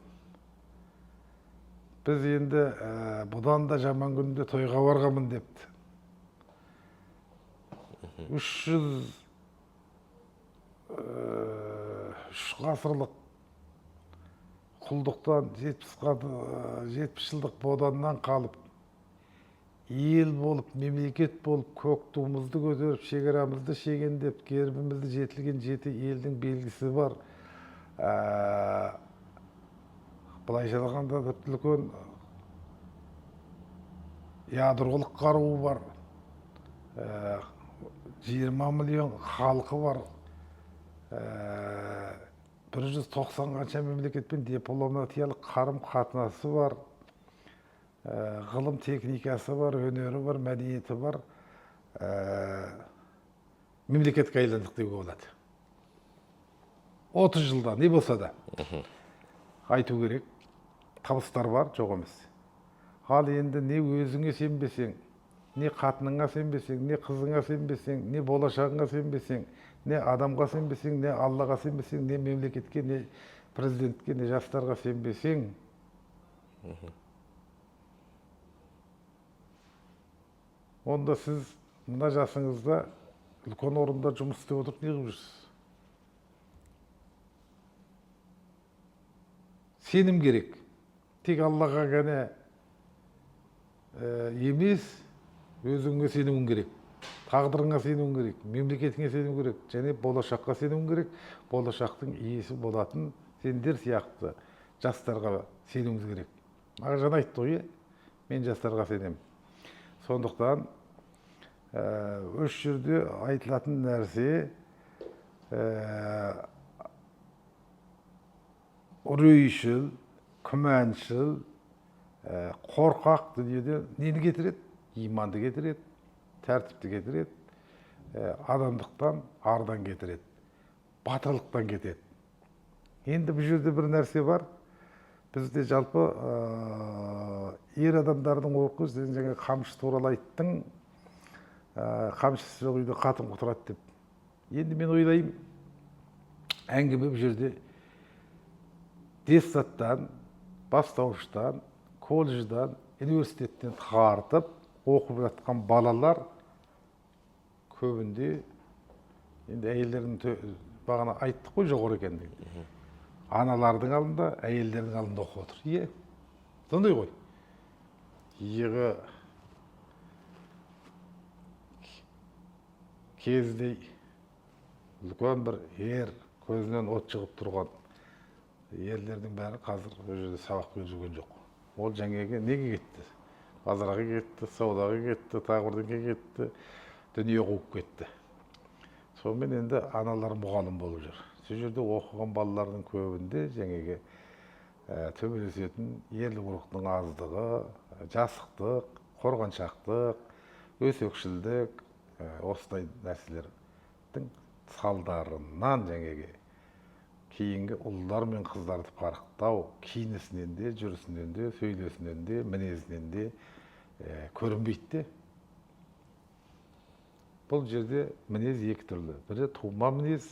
Біз енді бұдан да жаман күнде тойға барғанмын депті. 300 ғасырлық құлдықтан 70 жылдық боданнан қалып, ел болып, мемлекет болып, көк туымызды көтеріп, шекарамызды шегендеп, гербімізді жетілген жеті елдің белгісі бар. Былайша айтқанда үлкен ядролық қаруы бар. 20 миллион халқы бар. 190 қанша мемлекетпен дипломатиялық қарым-қатынасы бар. Ғылым техникасы бар, өнері бар, мәдениеті бар. Мемлекетке айландық деуге болады. 30 жылда не болса да айту керек. Табыстар бар, жоқ емес. Ал енді не өзіңе сенбесең, не қатыныңа сенбесең, не қызыңа сенбесең, не болашағыңа сенбесең, не адамға сенбесең, не Аллаға сенбесең, не мемлекетке, не президентке, не жастарға сенбесең, онда сіз мына жасыңызда үлкен орында жұмыс істеп отырып не қылып жүрсіз? Сенім керек. Тек Аллаға ғана емес, өзіңе сенуің керек. Тағдырыңа сенуің керек, мемлекетіңе сенуің керек, және болашаққа сенуің керек. Болашақтың иесі болатын сендер сияқты жастарға сенуіңіз керек. Мағжан айтты ғой, мен жастарға сенемін. Сондықтан осы жерде айтылатын нәрсе үрейшіл, күмәншіл, қорқақ дүниеде нені кетіреді? Иманды кетіреді, тәртіпті кетіреді, адамдықтан, ардан кетіреді, батырлықтан кетеді. Енді бұл жерде бір нәрсе бар. Бізде жалпы ер адамдардың орқы, сен жаңа қамшы туралы айттың, қамшысы жоқ үйде қатын құтырады деп. Енді мен ойлаймын, әңгіме бұл жерде детсадтан, бастауыштан, колледждан, университеттен тартып оқып жатқан балалар көбінде енді әйелдердің бағана айттық қой жоғары екендігін. Аналардың алдында, әйелдердің алдында оқып отыр. Иә, сондай ғой. Иығы кездей үлкен бір ер, көзінен от шығып тұрған ерлердің бәрі қазір ол жерде сабақ беріп жүрген жоқ. Ол жаңағы неге кетті? Базарға кетті, саудаға кетті, тағы бірдеңеге кетті, дүние қуып кетті. Сонымен енді аналар мұғалім болып жүр. Сол жерде оқыған балалардың көбінде жаңағы төбелесетін ерлік рухтың аздығы, жасықтық, қорғаншақтық, өсекшілдік, осындай нәрселердің салдарынан жаңағы кейінгі ұлдар мен қыздарды парықтау, киінісінен де, жүрісінен де, сөйлесінен де, мінезінен де көрінбейді. Бұл жерде мінез екі түрлі. Бірі тума мінез,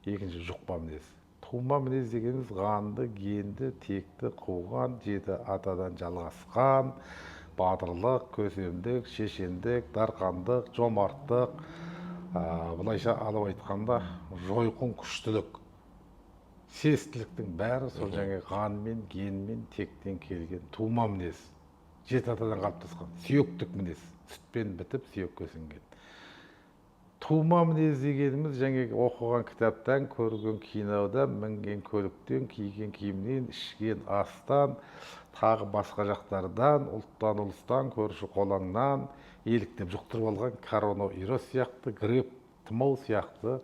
екінші жұқпа мінез. Тума мінез дегеніміз қанды, генді, текті, қуған, жеті атадан жалғасқан, батырлық, көсемдік, шешендік, дарқандық, жомарттық, бұлайша алып айтқанда жойқын күштілік, сестіліктің бәрі сол жаңағы қанмен, генмен, тектен келген тума мінез. Жеті атадан қалыптасқан сүйектік мінез, сүтпен бітіп сүйекке сіңген. Тума мінез дегеніміз жаңағы оқыған кітаптан, көрген кинодан, мінген көліктен, киген киімнен, ішкен астан, тағы басқа жақтардан, ұлттан, ұлыстан, көрші қолаңнан еліктеп жұқтырып алған коронавирус сияқты, грипп, тұмау сияқты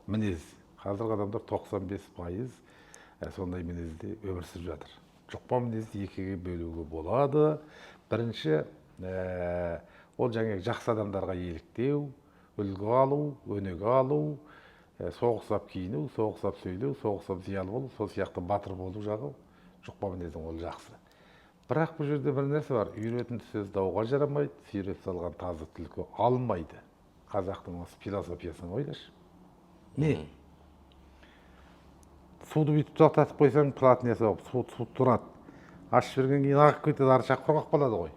мінез. Қазіргі адамдар 95% сондай мінезде өмір сүріп жатыр. Жұқпа мінезді екіге бөлуге болады. Бірінші, ол жаңағы жақсы адамдарға еліктеу, үлгі алу, өнеге алу, соғысап киіну, соғысап сөйлеу, соғысап зиялы болу, сол сияқты батыр болу жағы жұқпа мінездің ол жақсы. Бірақ бұл жерде бір нәрсе бар, үйретін сөз дауға жарамайды, сүйреп салған тазы түлкі алмайды. Қазақтың осы философиясын ойлашы. Не? Суды бүйтіп тоқтатып қойсаң, платная соғып, су тұрады. Ашып берген кейін ағып кетеді, ары жақ құрғақ болады ғой.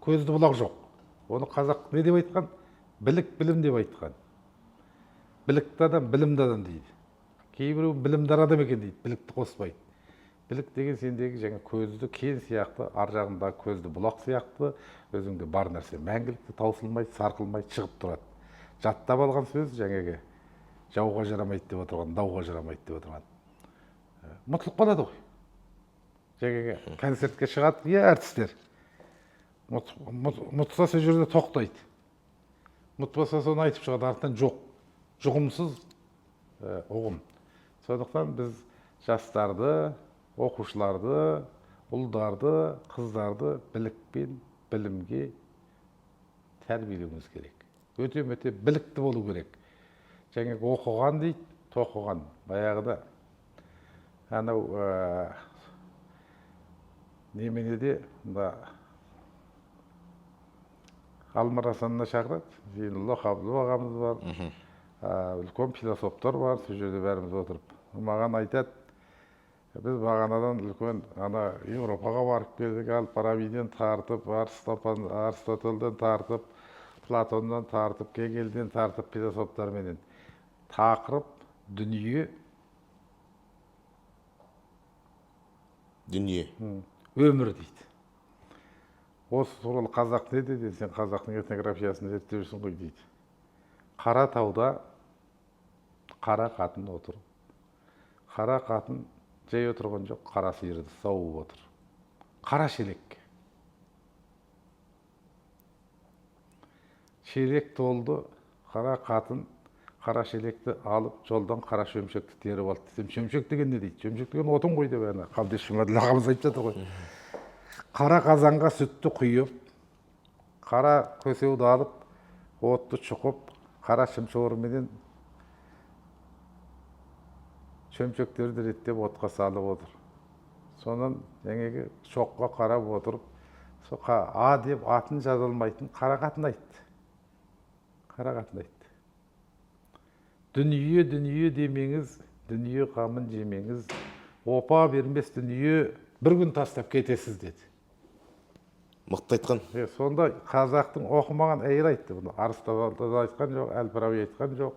Көзді бұлақ жоқ. Оны қазақ не деп айтқан? Білік, білім деп айтқан. Білікті адам, білімді адам дейді. Кейбіреу білімдар адам екен дейді, білікті қоспайды. Білік деген сендегі жаңа көзді кен сияқты, ар жағындағы көзді бұлақ сияқты, өзіңде бар нәрсе мәңгілікті таусылмайды, сарқылмайды, шығып тұрады. Жаттап алған сөз жаңағы жауға жарамайды деп отырған, дауға жарамайды деп отырған. Мұтлық болады ғой. Жаңағы концертке шығады, әртістер. Мұтса сол жерде тоқтайды. Мұтпаса соны айтып шығады, артынан жоқ. Жұғымсыз ұғым. Сондықтан біз жастарды, оқушыларды, ұлдарды, қыздарды білікпен, білімге тәрбиелеуіміз керек. Өте-мөте білікті болу керек. Жаңағы оқыған дейді, тоқыған. Баяғыда анау неменеде Алмарасанына шақырады. Зейнолла Қабылов ағамыз бар. Үлкен философтар бар, сол жерде бәріміз отырып. Маған айтады, біз бағанадан үлкен Еуропаға барып келдік, Аль-Фарабиден тартып, Аристотельден тартып, Платоннан тартып, Гегельден тартып, философтарменен тақырып дүние. Дүние. Өмір дейді. Осы туралы қазақ не дейді? Сен қазақтың этнографиясын зерттеушісің ғой дейді. Қара тауда қара қатын отыр. Қара қатын жай отырған жоқ, қара сиырды сауып отыр. Қара шелекке. Шелек толды, қара қатын қара шелекті алып, жолдан қара шөмшекті теріп алды десем, шөмшек деген не дейді? Шөмшек деген отын ғой деп Қабдеш Жұмаділ ағамыз айтып жатыр ғой. Қара қазанға сүтті құйып, қара көсеуді алып, отты шұқып, қара шымшуырменен шөмшектерді реттеп отқа салып отыр. Сонан жаңағы шоққа қарап отырып, А деп атын жазылмайтын қара қатын айтты. Қара қатын айтты. Дүние, дүние демеңіз, дүние қамын жемеңіз, опа бермес дүние, бір күн тастап кетесіз деді. Мықты айтқан. Сонда қазақтың оқымаған әйел айтты бұны. Арыставан да айтқан жоқ, Әл-Фараби айтқан жоқ,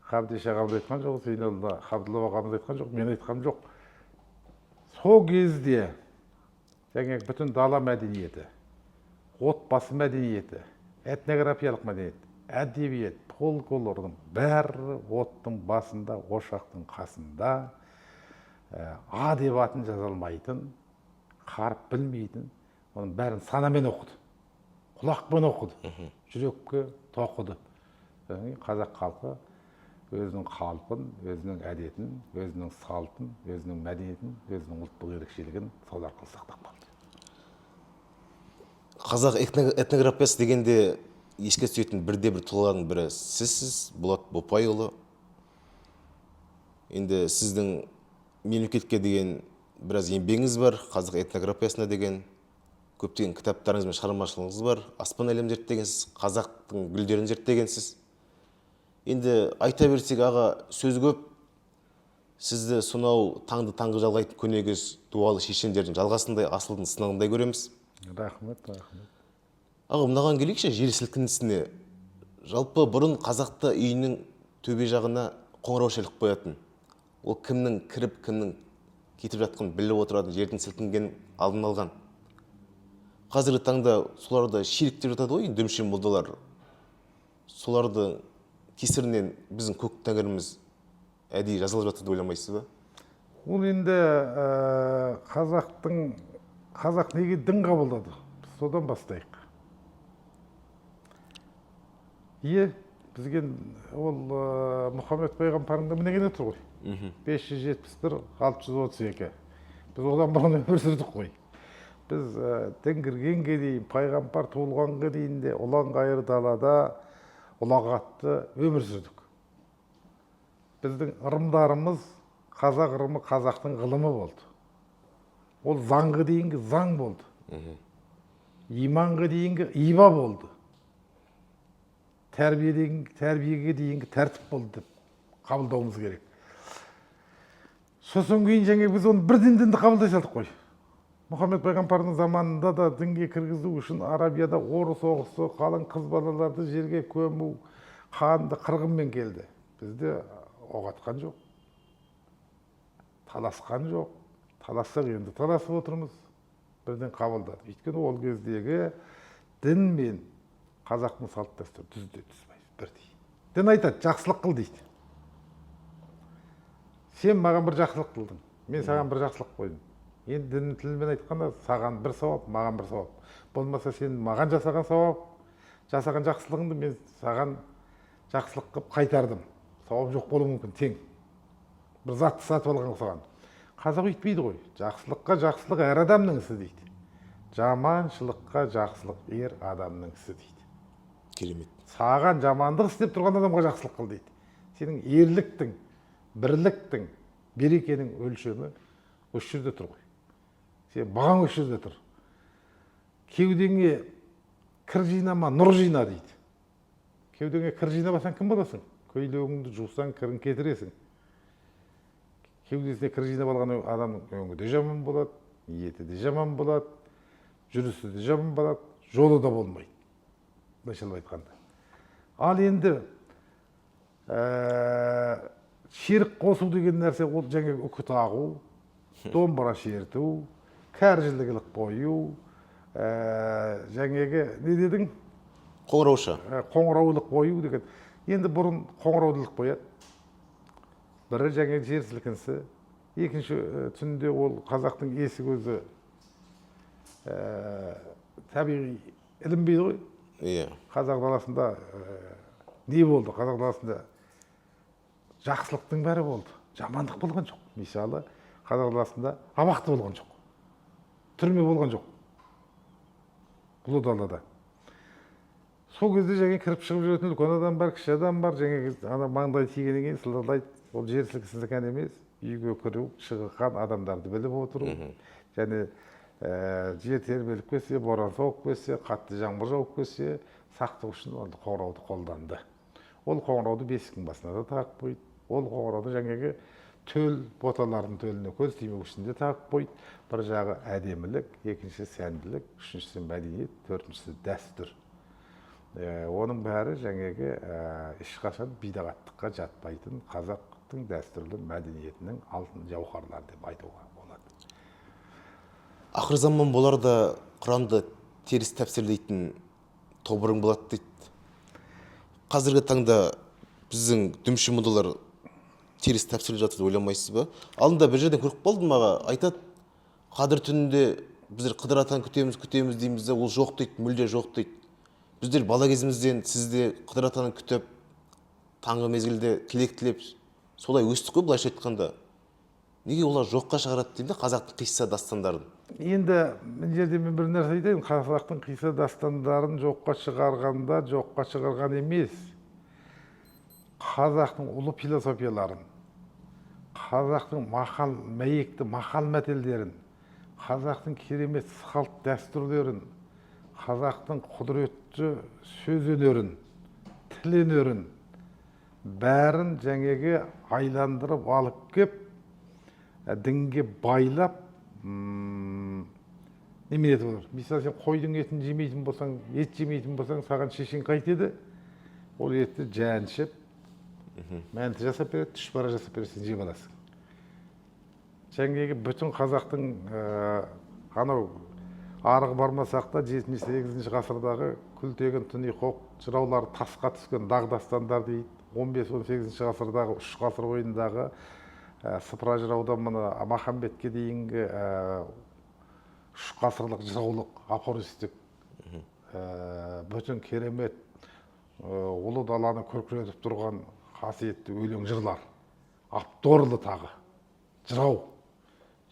Қабдеш ағамыз айтқан жоқ, Зейнолла Қабдолла ағамыз айтқан жоқ, мен айтқан жоқ. Сол кезде жаңағы бүтін дала мәдениеті, отбасы мәдениеті, этнографиялық мәдениет, әдебиет, фольклордың бәрі оттың басында, ошақтың қасында, а деп атын жаза алмайтын, қарып білмейтін, оның бәрін санамен оқыды, құлақпен оқыды, жүрекке тоқыды. Қазақ халқы өзінің қалпын, өзінің әдетін, өзінің салтын, өзінің мәдениетін, өзінің ұлттық ерекшелігін сол арқылы сақтап қалды. Қазақ этнографиясы дегенде еске түсетін бірде-бір тұлғаның бірі сізсіз, Болат Бопайұлы. Енді сіздің мемлекетке деген біраз еңбегіңіз бар, қазақ этнографиясына деген көптеген кітаптарыңыз мен шығармашылығыңыз бар. Аспан әлем зерттегенсіз, қазақтың гүлдерін зерттегенсіз. Енді айта берсек, аға, сөз көп. Сізді сонау таңды жалғайтын көнегөз дуалы шешендердің жалғасындай, асылдың сынағындай көреміз. Рахмет, рахмет. Аға, мынаған келейікші, жер сілкінісіне. Жалпы бұрын қазақта үйінің төбе жағына қоңырау шалып қоятын. Ол кімнің кіріп, кімнің кетіп жатқанын біліп отыратын, жердің сілкінген алдын алған. Қазіргі таңда соларды ширіктеп жатады ғой, дүмше молдалар. Соларды кесірінен біздің көк тәңіріміз әдейі жазылып жатыр деп ойламайсыз ба? Ол енді қазақ неге дін қабылдады? Содан бастайық. Бізге ол Мұхаммед пайғамбардың мінегені тұр ғой. 571, 632. Біз одан бұрын өмір сүрдік қой. Біз дін кіргенге дейін, пайғамбар туылғанға дейін де ұлан ғайыр далада ұлағатты өмір сүрдік. Біздің ырымдарымыз, қазақ ырымы қазақтың ғылымы болды. Ол заңға дейінгі заң болды. Иманға дейінгі иба болды. Тәрбиеге дейінгі тәртіп болды деп қабылдауымыз керек. Сосын кейін жаңа біз оны бірден дінді қабылдай салдық қой. Мұхаммед пайғамбардың заманында да дінге кіргізу үшін Арабияда ұры соғысы, қалың қыз балаларды жерге көму, қанды қырғынмен келді. Бізде оғатқан жоқ, таласқан жоқ. Талассақ енді таласып отырмыз, бірден қабылдады. Өйткені ол кездегі дін мен қазақтың салт дәстүрі түзде түзбейді, бірдей. Дін айтады, жақсылық қыл дейді. Сен маған бір жақсылық қылдың, мен саған бір жақсылық қойдым. Енді діннің тілімен айтқанда саған бір сауап, маған бір сауап. Болмаса сен маған жасаған сауап, жасаған жақсылығыңды мен саған жақсылық қылып қайтардым. Сауап жоқ болуы мүмкін, тең. Бір затты сатып алған саған. Қазақ өйтпейді ғой. Жақсылыққа жақсылық әр адамның ісі дейді. Жаманшылыққа жақсылық ер адамның ісі дейді. Керемет. Саған жамандық істеп тұрған адамға жақсылық қыл дейді. Сенің ерліктің, бірліктің, берекенің өлшемі осы жерде тұр ғой. Сен бағаң осы жерде тұр. Кеудеңе кір жинама, нұр жина дейді. Кеудеңе кір жинамасаң кім боласың? Көйлегіңді жусаң кірін кетіресің. Кеудесіне кір жинап алған адамның өңі де жаман болады, ниеті де жаман болады, жүрісі де жаман болады, жолы да болмайды. Былайша айтқанда. Ал енді шерік қосу деген нәрсе ол жаңа үкі тағу, домбыра шерту, кәржілігілік қою, жаңағы не дедің? Қоңыраушы. Қоңыраулық қою деген. Енді бұрын қоңыраулық қояды. Бірі жаңа жер сілкінісі, екінші түнде ол қазақтың есі көзі табиғи ілінбейді ғой. Қазақ даласында не болды? Қазақ даласында жақсылықтың бәрі болды. Жамандық болған жоқ. Мысалы, қазақ даласында абақты болған жоқ. Түрме болған жоқ. Ұлы далада. Сол кезде жаңа кіріп шығып жүретін үлкен адам бар, кіші адам бар. Жаңа маңдай тигеннен кейін сылдырлайды. Ол жер сілкінісі емес, үйге кіру, шыққан адамдарды біліп отыру. Және жер тербеліп кетсе, боран соғып кетсе, қатты жаңбыр жауып кетсе, сақтық үшін қоңырауды қолданды. Ол қоңырауды бесіктің басына да тағып қойды. Ол қоңырауды жаңағы төл боталардың төліне көз тимеу үшін де тағып қойды. Бір жағы әдемілік, екінші сәнділік, үшіншісі мәдениет, төртіншісі дәстүр. Оның бәрі жаңағы ешқашан бидағаттыққа жатпайтын қазақтың дәстүрлі мәдениетінің алтын жауһарлары деп айтуға болады. Ақыр заман боларда Құранды теріс тәпсірлейтін тобырың болады дейді. Қазіргі таңда біздің дүмші мұндалар теріс тәпсірлеп жатыр деп ойламайсыз ба? Алдында бір жерден көріп қалдым, маған айтады, қадір түнінде біздер Қыдыр атаны күтеміз дейміз де, ол жоқ дейді, мүлде жоқ дейді. Біздер бала кезімізден сізде Қыдыр атаны күтіп, таңғы мезгілде тілек тілеп, солай өстік қой, былайша айтқанда. Неге олар жоққа шығарады деймін де қазақтың қисса дастандарын? Енді мына жерде мен бір нәрсе айтайын, қазақтың қисса дастандарын жоққа шығарғанда жоққа шығарған емес. Қазақтың ұлы философияларын, қазақтың мәйекті мақал мәтелдерін, қазақтың керемет салт дәстүрлерін, қазақтың құдіретті сөз өнерін, тіл өнерін бәрін жаңағы айландырып алып кеп, дінге байлап, немен етіп отыр. Мысалы, сен қойдың етін жемейтін болсаң, ет жемейтін болсаң, саған шешең қайтеді? Ол етті жәншіп, мәнті жасап береді, түшпара жасап береді, сен жеп аласың. Жаңағы бүтін қазақтың анау арғы бармасақ та 7-8 ғасырдағы күлтеген тұниқоқ жыраулар тасқа түскен дағдастандар дейді. 15-18 ғасырдағы 3 ғасыр бойындағы сыпыра жыраудан мына Махамбетке дейінгі 3 ғасырлық жыраулық афористік бүтін керемет ұлы даланы көркіретіп тұрған қасиетті өлең жырлар. Апторлы тағы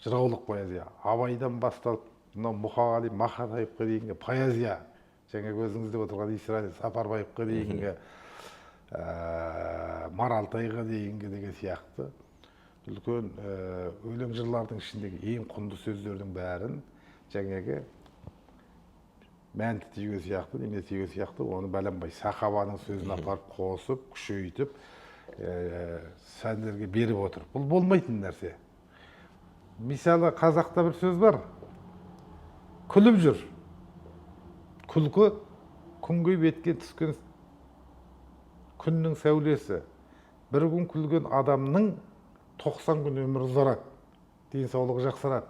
жыраулық поэзия. Абайдан басталып Мұқағали Мақатаевқа дейінгі поэзия, жаңа өзіңізде отырған Исраил Сапарбаевқа дейінгі, Маралтайға дейінгі деген сияқты үлкен өлең жырлардың ішіндегі ең құнды сөздердің бәрін жаңағы мәнті түйге сияқты, неме түйге сияқты, оны бәленбай Сақабаның сөзін апарып қосып, күшейтіп, сәндерге беріп отыр. Бұл болмайтын нәрсе. Мысалы, қазақта бір сөз бар. Күліп жүр. Күлкі күнге бетке түскен күннің сәулесі. Бір күн күлген адамның 90 күн өмірі ұзарады, денсаулығы жақсарады.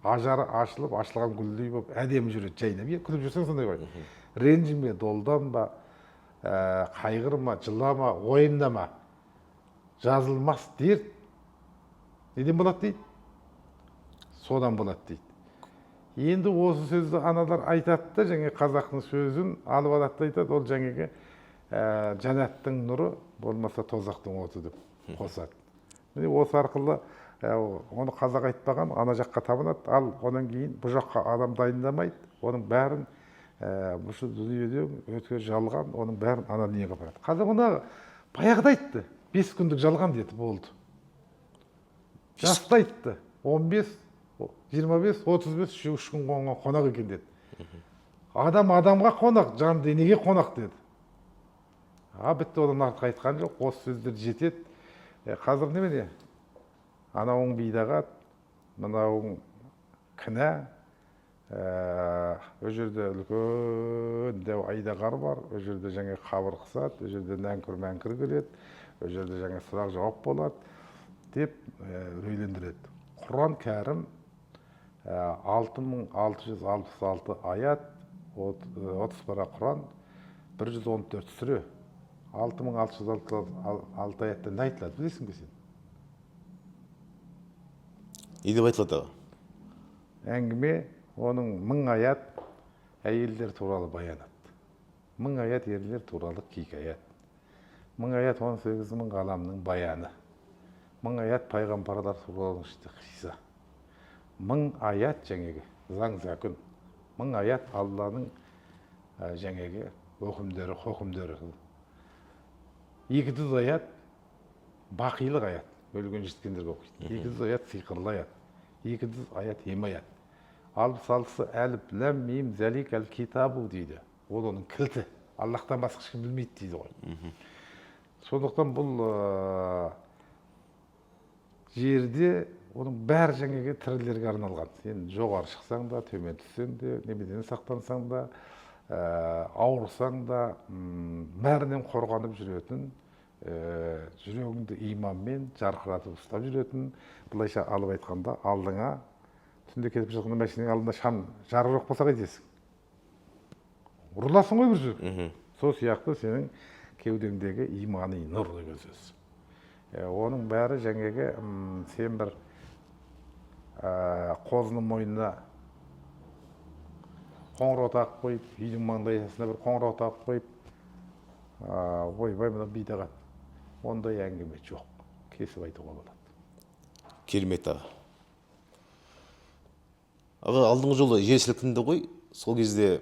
Ажары ашылып, ашылған гүлдей болып, әдемі жүреді, жайнап. Күліп жүрсең сондай ғой. Ренжіме, долданба, қайғырма, жылама, ойындама. Жазылмас дерт неден болады дейді? Содан болады дейді. Енді осы сөзді аналар айтады да, жаңа қазақтың сөзін алып алады да айтады, ол жаңағы жәннаттың нұры болмаса тозақтың оты деп қосады. Міне осы арқылы оны қазақ айтпаған, ана жаққа табынады, ал онан кейін бұл жаққа адам дайындамайды, оның бәрін бұл дүниеде өткен жалған, оның бәрін ана дүниеге апарады. Қазақ оны баяғыда айтты, 5 күндік жалған деді, болды. Жасты айтты, 15, 25, 35, 3 күн қонақ екен деді. Адам адамға қонақ, жан денеге қонақ деді. Бітті, одан артық айтқан жоқ, осы сөздер жетеді. Қазір немене? Анауың бидағат, мынауың кінә, о жерде үлкен дәу айдағар бар, о жерде жаңа қабыр қысады, о жерде нәңкір келеді, о жерде жаңа сұрақ жауап болады деп үрейлендіреді. Құран кәрім 6666 аят, 30 пара Құран, 114 сүре. 6666 аятта не айтылады, білесің бе сен? Не деп айтылады? Әңгіме, оның 1000 аят әйелдер туралы баянат. 1000 аят ерлер туралы хикаят. 1000 аят 18 000 ғаламның баяны. 1000 аят пайғамбарлар туралы қисса. 1000 аят жаңағы заң закон. 1000 аят Алланың жаңағы хокімдері. 200 аят бақилық аят, өлген жеткендерге оқиды. 200 аят сиқырлы аят, 200 аят ем аят. Алып салысы әліп, ләм, мим, зәлик, әл китабу дейді. Ол оның кілті. Аллахтан басқа ешкім білмейді дейді ғой. Сондықтан бұл жерде оның бәрі жаңағы тірілерге арналған. Сен жоғары шықсаң да, төмен түссең де, немеден сақтансаң да, ауырсаң да, бәрінен қорғанып жүретін, жүрегіңді иманмен жарқыратып ұстап жүретін, былайша алып айтқанда, алдыңа түнде кетіп жатқан машинаның алдында шам жарық жоқ болса қайтесің? Ұрыласың ғой бір жүріп. Сол сияқты сенің кеудеңдегі имани нұр деген сөз. Оның бәрі жаңағы сен бір қозының мойнына қоңырау тағып қойып, үйдің маңдайшасына бір қоңырау тағып қойып, ойбай мына бидағат. Ондай әңгіме жоқ. Кесіп айтуға болады. Керемет аға. Аға, алдыңғы жолы жер сілкінді ғой, сол кезде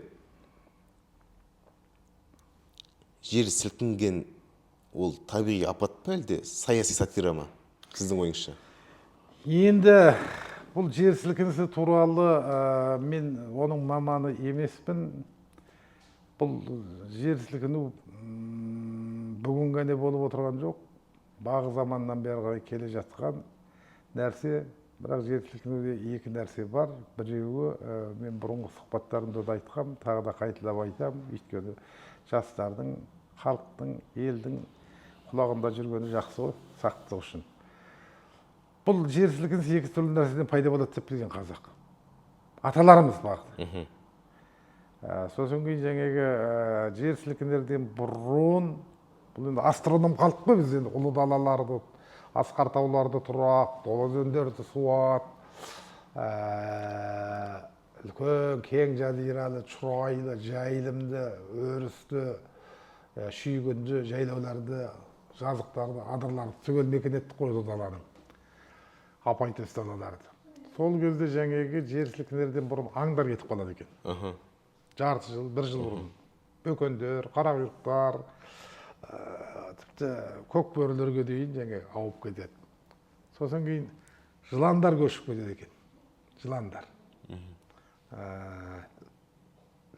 жер сілкінген ол табиғи апат па әлде саяси сатира ма, сіздің ойыңызша? Енді бұл жер сілкінісі туралы мен оның маманы емеспін. Бұл жер сілкіну бүгін ғана болып отырған жоқ. Бағы заманнан бері қарай келе жатқан нәрсе. Бірақ жер сілкінуде екі нәрсе бар. Біреуі мен бұрынғы сұхбаттарымда да айтқам, тағы да қайталап айтам. Өйткені жастардың, халықтың, елдің құлағында жүргені жақсы ғой, сақтық үшін. Бұл жер сілкінісі екі түрлі нәрседен пайда болады деп білген қазақ. Аталарымыз бағды. Сосын кейін жаңағы жер сілкінерден бұрын, бұл енді астроном қалдық қой біз енді, ұлы далаларды, асқар тауларды тұрақ, дол өзендерді суат, үлкен кең жазиралы, шұрайлы, жайылымды, өрісті, шүйгінді, жайлауларды, жазықтарды, адырларды түгел мекен еттік қой ұлы даланың. Апайтөс далаларды. Сол кезде жаңағы жер сілкінерден бұрын аңдар кетіп қалады екен. Жарты жыл, бір жыл бұрын. Бөкендер, қарақұйрықтар, тіпті көкбөрілерге дейін жаңағы ауып кетеді. Сосын кейін жыландар көшіп кетеді екен. Жыландар.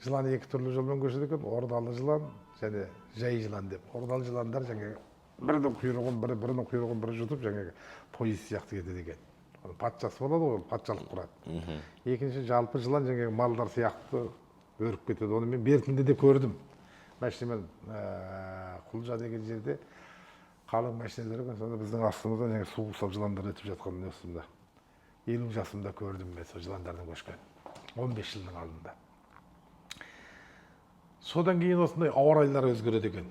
Жылан екі түрлі жолмен көшеді екен. Ордалы жылан және жай жылан деп. Ордалы жыландар жаңағы бірінің құйрығын бірі жұтып жаңағы пойыз сияқты кетеді екен. Патшасы болады ғой, патшалық құрады. Екінші жалпы жылан жаңағы малдар сияқты өріп кетеді. Оны мен бертінде де көрдім. Мәшінемен Құлжа деген жерде қалың машиналар екен. Сонда біздің астымызда жаңағы су құсап жыландар өтіп жатқан осында. 50 жасымда көрдім мен сол жыландардың көшкен. 15 жылдың алдында. Содан кейін осындай ауа райлар өзгереді екен.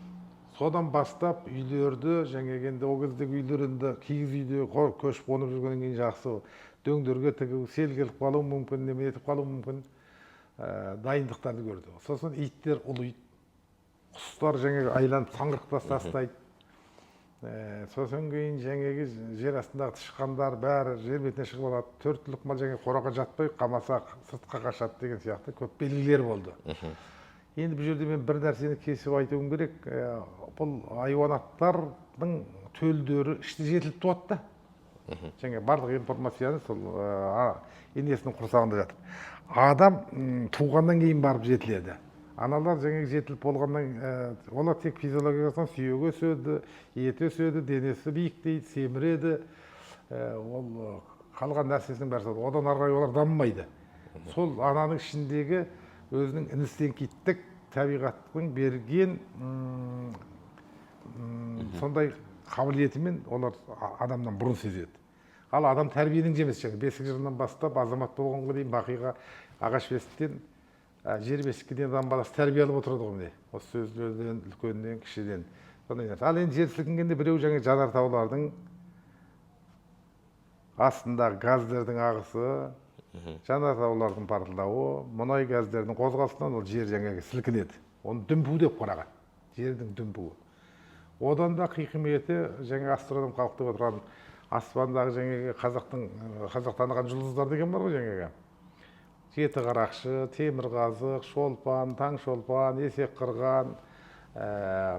Содан бастап үйлерді, жаңағы енді ол кездегі үйлерінде киіз үйде көшіп қонып жүргеннен кейін жақсы дөңдерге тігу, сел келіп қалуы мүмкін, неме етіп қалуы мүмкін дайындықтарды көрді. Сосын иттер ұлиды, құстар жаңағы айланып саңғырықтас тастайды. Сосын кейін жаңағы жер астындағы тышқандар бәрі жер бетіне шығып алады. 4 түлік мал жаңағы қораға жатпай, қамаса сыртқа қашады деген сияқты көп белгілер болды. Енді бұл жерде мен бір нәрсені кесіп айтуым керек. Бұл айуанаттардың төлдері іште жетіліп туады да. Жаңа барлық информацияны сол енесінің құрсағында жатыр. Адам туғаннан кейін барып жетіледі. Аналар жаңағы жетіліп болғаннан, олар тек физиологиясынан сүйегі өседі, еті өседі, денесі биіктейді, семіреді. Ол қалған нәрсесінің бәрі одан ары қарай олар дамымайды. Сол ананың ішіндегі өзінің іністен киттік табиғаттың берген сондай қабілетімен олар адамнан бұрын сезеді. Ал адам тәрбиенің жемесі жаңағы 5 жылдан бастап азамат болғанға дейін бақиға ағаш бесіктен жер бесікке дейін адам баласы тәрбие алып отырады ғой міне. Осы сөздерден, үлкеннен, кішіден. Сондай нәрсе. Ал енді жер сілкінгенде біреу жаңағы жанартаулардың астындағы газдардың ағысы, жанартаулардың парылдауы, мұнай газдердің қозғалысынан ол жер жаңағы сілкінеді. Оны дүмпу деп қараған. Жердің дүмпуі. Одан да қиқыметі жаңағы астроном халық деп отырған аспандағы жаңағы қазақ таныған жұлдыздар деген бар ғой жаңағы. Жеті қарақшы, темірқазық, шолпан, таң шолпан, есек қырған,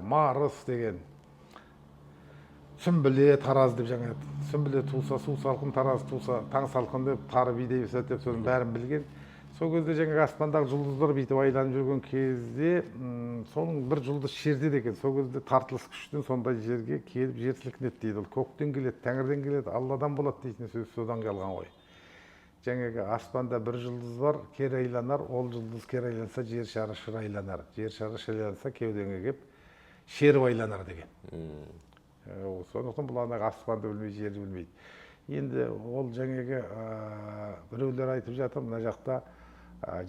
марыс деген. Сүмбіле, тараз деп жаңа сүмбіле туса, су салқын, тараз туса, таң салқын деп, тары бидей өседі деп соның бәрін білген. сол кезде жаңағы аспандағы жұлдыздар бүйтіп айланып жүрген кезде соның бір жұлдыз шертеді екен. Сол кезде тартылыс күштен сондай жерге келіп жер сілкінеді дейді. Ол көктен келеді, тәңірден келеді, алладан болады дейтін сөз содан қалған ғой. Жаңағы аспанда бір жұлдыз бар, кері айланар, ол жұлдыз кері айланса жер шары шыр айланар, жер шары шыр айланса кеудеңе келіп шеріп айланар деген. Сондықтан бұл аспанды білмей, жерді білмейді. Енді ол жаңағы біреулер айтып жатыр, мына жақта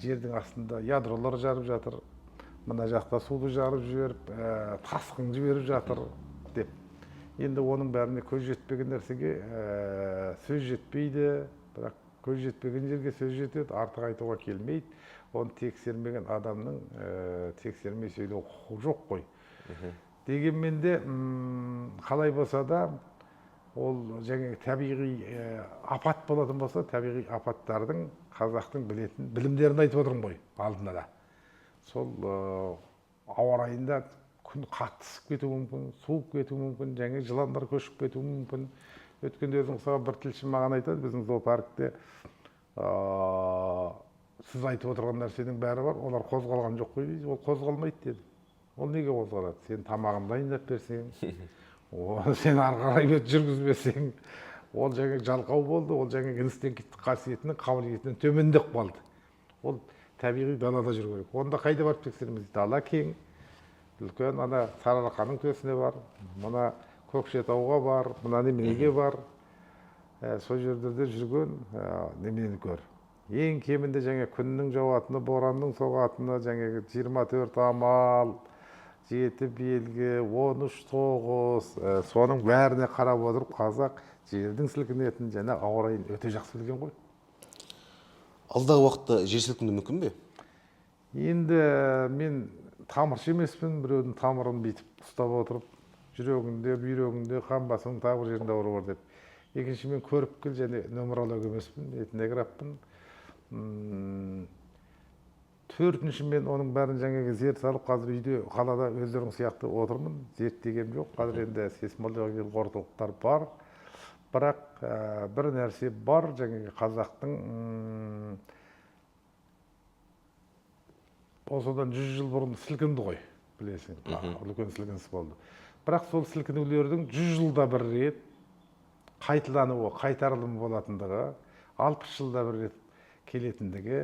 жердің астында ядролар жарып жатыр, мына жақта суды жарып жіберіп, тасқын жіберіп жатыр деп. Енді оның бәріне көз жетпеген нәрсеге сөз жетпейді, бірақ көз жетпеген жерге сөз жетеді, артық айтуға келмейді. Оны тексермеген адамның тексермей сөйлеу құқығы жоқ қой. Дегенмен де қалай болса да, ол жаңағы табиғи апат болатын болса, табиғи апаттардың қазақтың білетін білімдерін айтып отырмын ғой алдында да. Сол ауа райында күн қатты ысып кетуі мүмкін, суып кетуі мүмкін, жаңағы жыландар көшіп кетуі мүмкін. Өткенде өзің мысалы бір тілші маған айтады, біздің зоопаркте сіз айтып отырған нәрсенің бәрі бар, олар қозғалған жоқ қой дейді. Ол қозғалмайды деді. Ол неге қозғалады? Сен тамағын дайындап берсең, сен ары қарай жүргізбесең, ол жаңағы жалқау болды, ол жаңағы инстинкттік қасиетінің қабілетінен төмендеп қалды. Ол табиғи далада жүру керек. Онда қайда барып тексереміз? Дала кең, үлкен ана Сарыарқаның төсіне бар, мына Көкшетауға бар, мына неменеге бар. Сол жерлерде жүрген неменені көр. Ең кемінде жаңа күннің жауатыны, боранның соғатыны, жаңағы 24 амал, 7 белгі, 13-9, соның бәріне қарап отырып, қазақ жердің сілкінетін және ауа райын өте жақсы білген ғой. Алдағы уақытта жер сілкінуі мүмкін бе? Енді мен тамыршы емеспін, біреудің тамырын бүйтіп ұстап отырып, жүрегінде, бүйрегінде, қан басының тағы бір жерінде ауыру бар деп. Екінші мен көріп кел және нөміролог емеспін, этнографпын. Төртінші мен оның бәрін жаңағы зерт салып, қазір үйде қалада өздерің сияқты отырмын. Зерттегем жоқ, қазір енді сейсмологиялық орталықтар бар. Бірақ бір нәрсе бар, жаңағы қазақтың осыдан 100 жыл бұрын сілкінді ғой, білесің, үлкен сілкініс болды. Бірақ сол сілкінулердің 100 жылда бір рет қайталануы, қайтарылымы болатындығы, 60 жылда бір рет келетіндігі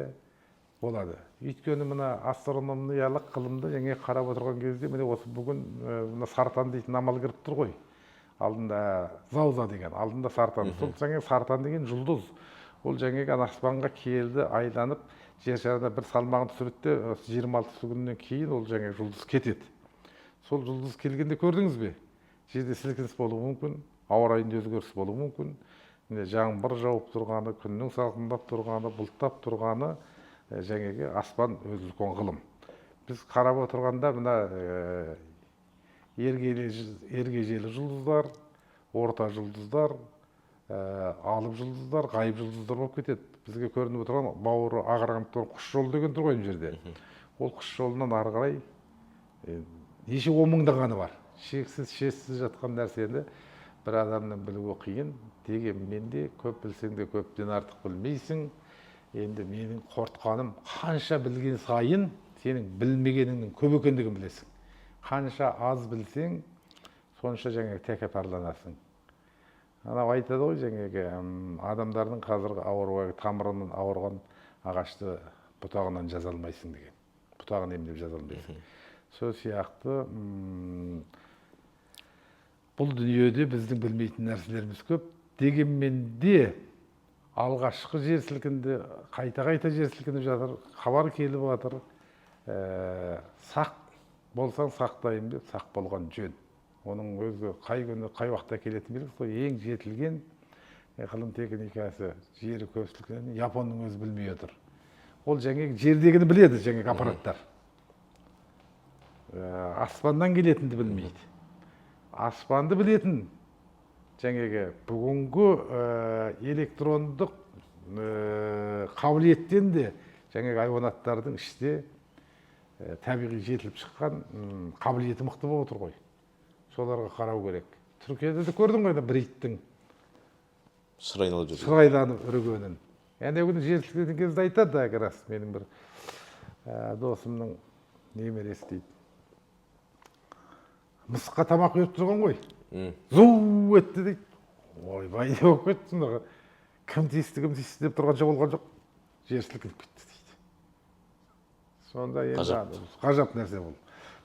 болады. Өйткені мына астрономиялық ғылымды жаңа қарап отырған кезде, міне осы бүгін мына сартан дейтін амал кіріп тұр ғой. Алдында зауза деген, алдында сартан. Сол жаңа сартан деген жұлдыз. Ол жаңағы аспанға келді, айланып, жер шарына бір салмағын түсірді, 26 күннен кейін ол жаңа жұлдыз кетеді. Сол жұлдыз келгенде көрдіңіз бе? Жерде сілкініс болуы мүмкін, ауа райында өзгеріс болуы мүмкін. Жаңбыр жауып тұрғаны, күннің салқындап тұрғаны, бұлттап тұрғаны жаңағы аспан өзі үлкен ғылым. Біз қарап отырғанда мына ергежейлі жұлдыздар, орта жұлдыздар, алып жұлдыздар, ғайып жұлдыздар болып кетеді. Бізге көрініп отырған бауыры ағарған құс жолы деген тұр ғой жерде. Ол құс жолынан ары қарай неше 10 мыңдағаны бар. Шексіз, шексіз жатқан нәрсені бір адамның білуі қиын. Дегенмен де көп білсең де көптен артық білмейсің. Енді менің қорытқаным, қанша білген сайын сенің білмегеніңнің көп екендігін білесің. Қанша аз білсең, сонша жаңағы тәкаппарланасың. Анау айтады ғой, жаңағы адамдардың қазіргі ауруы тамырынан ауырған ағашты бұтағынан жаза алмайсың деген. Бұтағын емдеп жаза алмайсың. Сол сияқты бұл дүниеде біздің білмейтін нәрселеріміз көп. Дегенмен де алғашқы жер сілкінді, қайта жер сілкініп жатыр, хабар келіп жатыр. Сақ болсаң сақтайым деп, сақ болған жөн. Оның өзі қай күні, қай уақытта келетін белгісіз ғой. Ең жетілген ғылым техникасы жері көп сілкінетін Японның өзі білмей отыр. Ол жаңағы жердегіні біледі, жаңағы аппараттар. Аспаннан келетінді білмейді. Аспанды білетін жаңағы бүгінгі электрондық қабілеттен де жаңағы айуанаттардың іште табиғи жетіліп шыққан қабілеті мықты болып отыр ғой. Соларға қарау керек. Түркияда да көрдің ғой, бір иттің сыр айналып үргенін. әне күні жерсілген кезде айтады как раз менің бір досымның немересі дейді. Мысыққа тамақ беріп тұрған ғой. Зу етті дейді. Ойбай не болып кетті. Кім тиісті деп тұрғанша болған жоқ. Жер сілкініп кетті дейді. Сонда енді ғажап нәрсе бұл.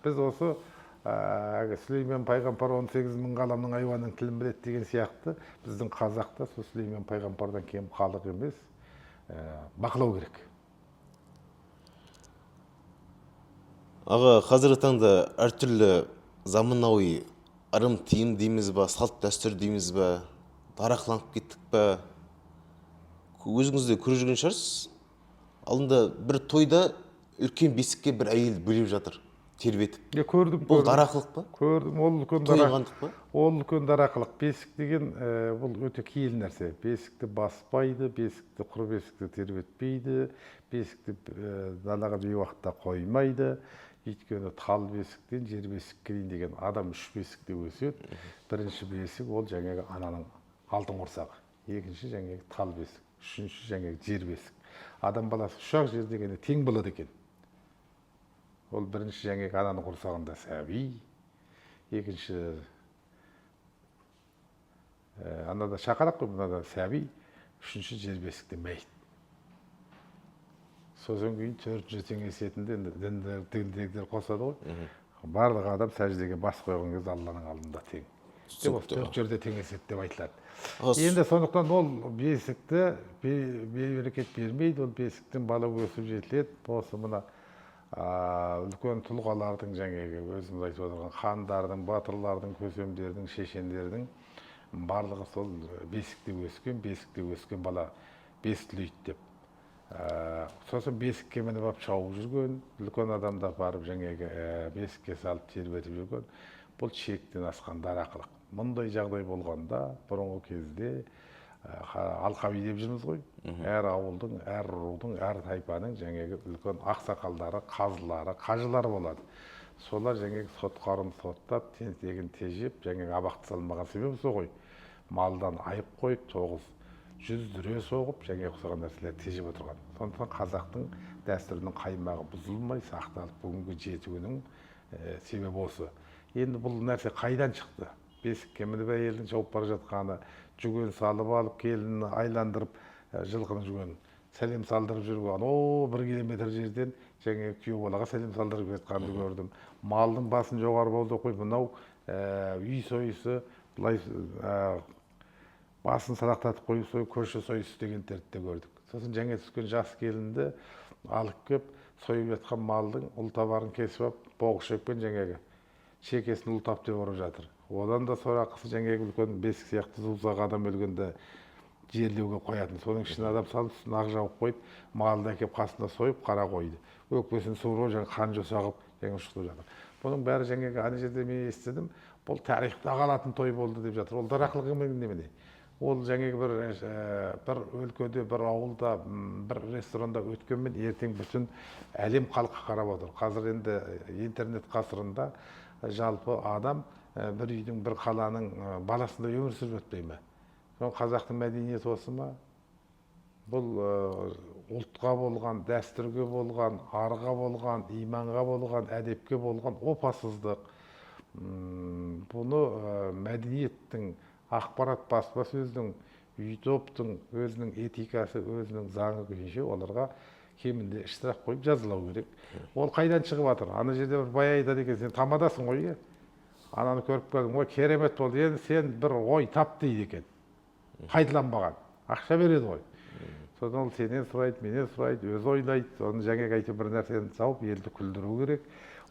Біз осы Сүлеймен пайғамбар 18 мың ғаламның айуанның тілін біледі деген сияқты біздің қазақта сол Сүлеймен пайғамбардан кем халық емес, бақылау керек. Аға, қазіргі таңда әртүрлі заманауи ырым тиым дейміз ба, салт дәстүр дейміз ба, дарақыланып кеттік па? Өзіңіз де көріп жүрген шығарсыз. Алдында бір тойда үлкен бесікке бір әйел бөлеп жатыр, тербетіп. Көрдім. Бұл дарақылық па? Көрдім. Ол үлкен тойғандық па? Ол үлкен дарақылық. Бесік деген бұл өте киелі нәрсе. Бесікті баспайды, бесікті құр бесікті тербетпейді, бесікті далаға бейуақытта қоймайды. Өйткені тал бесіктен жер бесікке дейін деген адам 3 бесікте өседі. Бірінші бесік ол жаңағы ананың алтын құрсағы. Екінші жаңағы тал бесік. Үшінші жаңағы жер бесік. Адам баласы 3 ақ жер дегенде тең болады екен. Ол бірінші жаңағы ананың құрсағында сәби, екінші анада шақалақ қой, мынада сәби, үшінші жер бесікте мәйіт. Сосын кейін 4-ші теңесетінде діндегілер қосады ғой. Барлық адам сәждеге бас қойған кезде Алланың алдында тең. Деп осы 4 жерде теңесет деп айтылады. Енді сондықтан ол бесікті берекет бермейді, ол бесіктен бала өсіп жетіледі. Осы мына үлкен тұлғалардың жаңағы өзіміз айтып отырған хандардың, батырлардың, көсемдердің, шешендердің барлығы сол бесікте өскен бала бес түлейді деп. Сосын бесікке мініп алып шауып жүрген, үлкен адамдар барып жаңағы бесікке салып тербетіп жүрген, бұл шектен асқан дарақылық. Мұндай жағдай болғанда бұрынғы кезде алқаби деп жүрміз ғой. Әр ауылдың, әр рудың, әр тайпаның жаңағы үлкен ақсақалдары, қазылары, қажылары болады. Солар жаңағы сотқарын соттап, тентегін тежеп, жаңағы абақты салмаған себебі сол ғой. Малдан айып қойып, 900 дүре соғып, жаңағы ұқсаған нәрселер тежеп отырған. Сондықтан қазақтың дәстүрінің қаймағы бұзылмай, сақталып бүгінгі жетуінің себебі осы. Енді бұл нәрсе қайдан шықты? Бесікке мініп әйелдің шауып бара жатқаны, жүген салып алып, келінді айландырып, жылқының жүгенін сәлем салдырып жүрген, 1 километр жерден жаңағы күйеу балаға сәлем салдырып жатқанды көрдім. Малдың басын жоғары болды қой, мынау үй сойысы, былай басын салақтатып қою сой, көрші сойысы дегендерді де көрдік. Сосын жаңа түскен жас келінді алып кеп, сойып жатқан малдың ұлтабарын кесіп алып, боғыс шөппен жаңағы шекесін ұлтап деп ұрып жатыр. Одан да сорақысы жаңағы үлкен бесік сияқты зұлзақ адам өлгенде жерлеуге қоятын. Соның ішіне адам салып, үстіне ақ жауып қойып, малды әкеп қасына сойып, қара қойды. Өкпесін суырып, жаңағы қан жоса қылып, жаңағы шұқтып жатыр. Бұның бәрі жаңағы ана жерде мен естідім, бұл тарихта қалатын той болды деп жатыр. Ол дарақылық емес немене. Ол жаңағы бір өлкеде, бір ауылда, бір ресторанда өткенмен ертең бүтін әлем халқы қарап отыр. Қазір енді интернет ғасырында жалпы адам бір үйдің, бір қаланың баласында өмір сүріп өтпей ме? Қазақтың мәдениеті осы ма? Бұл ұлтқа болған, дәстүрге болған, арға болған, иманға болған, әдепке болған опасыздық. Бұны мәдениеттің, ақпарат баспасөздің, үй-топтың өзінің этикасы, өзінің заңы күйінше оларға кемінде штраф қойып жазалау керек. Ол қайдан шығып жатыр? Ана жерде бір бай айтады екен, сен тамадасың ғой, ананы көріп келдің ғой, керемет болды, енді сен бір ой тап дейді екен. Пайдаланбаған, ақша береді ғой. Содан ол сенен сұрайды, менен сұрайды, өзі ойлайды. Оны жаңағы айтып бір нәрсені тауып, елді күлдіру керек.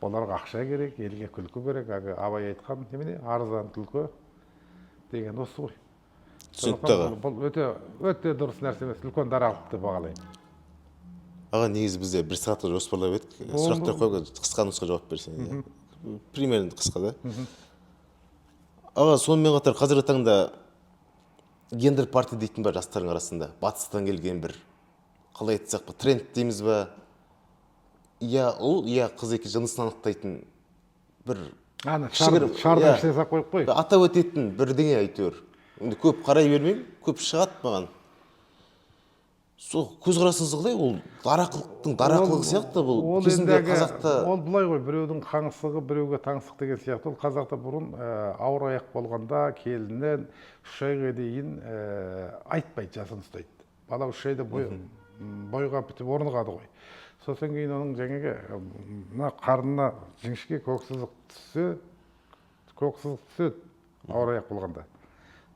Оларға ақша керек, елге күлкі керек. Абай айтқан немене, арзан күлкі деген осы ғой. Түсінікті аға. Бұл өте дұрыс нәрсе емес, үлкен дарақылық деп бағалаймын. Аға, негізі бізде 1 сағатқа жоспарлап едік. Сұрақтар қойға қысқа нұсқа жауап берсең. Примерно қысқа да. Аға, сонымен қатар қазіргі таңда гендер парти дейтін бар жастардың арасында. Батыстан келген бір, қалай айтсақ па, тренд дейміз ба? Я ұл, я қыз екен жынысын анықтайтын бір шарды ішесақ қойып қой. Атап өтетін бірдеңе әйтеуір. Көп қарай бермеймін, көп шығады маған. сол көзқарасыңыз қалай? Ол дарақылықтың дарақылығы сияқты бұл кезінде қазақта. Ол былай ғой, біреудің қаңсығы біреуге таңсық деген сияқты. Ол қазақта бұрын ауыр аяқ болғанда келіннен 3 айға дейін айтпайды, жасын ұстайды. Бала 3 айда бойға бітіп орнығады ғой. Сосын кейін оның жаңағы мына қарнына жіңішке көксізік түседі ауыр аяқ болғанда.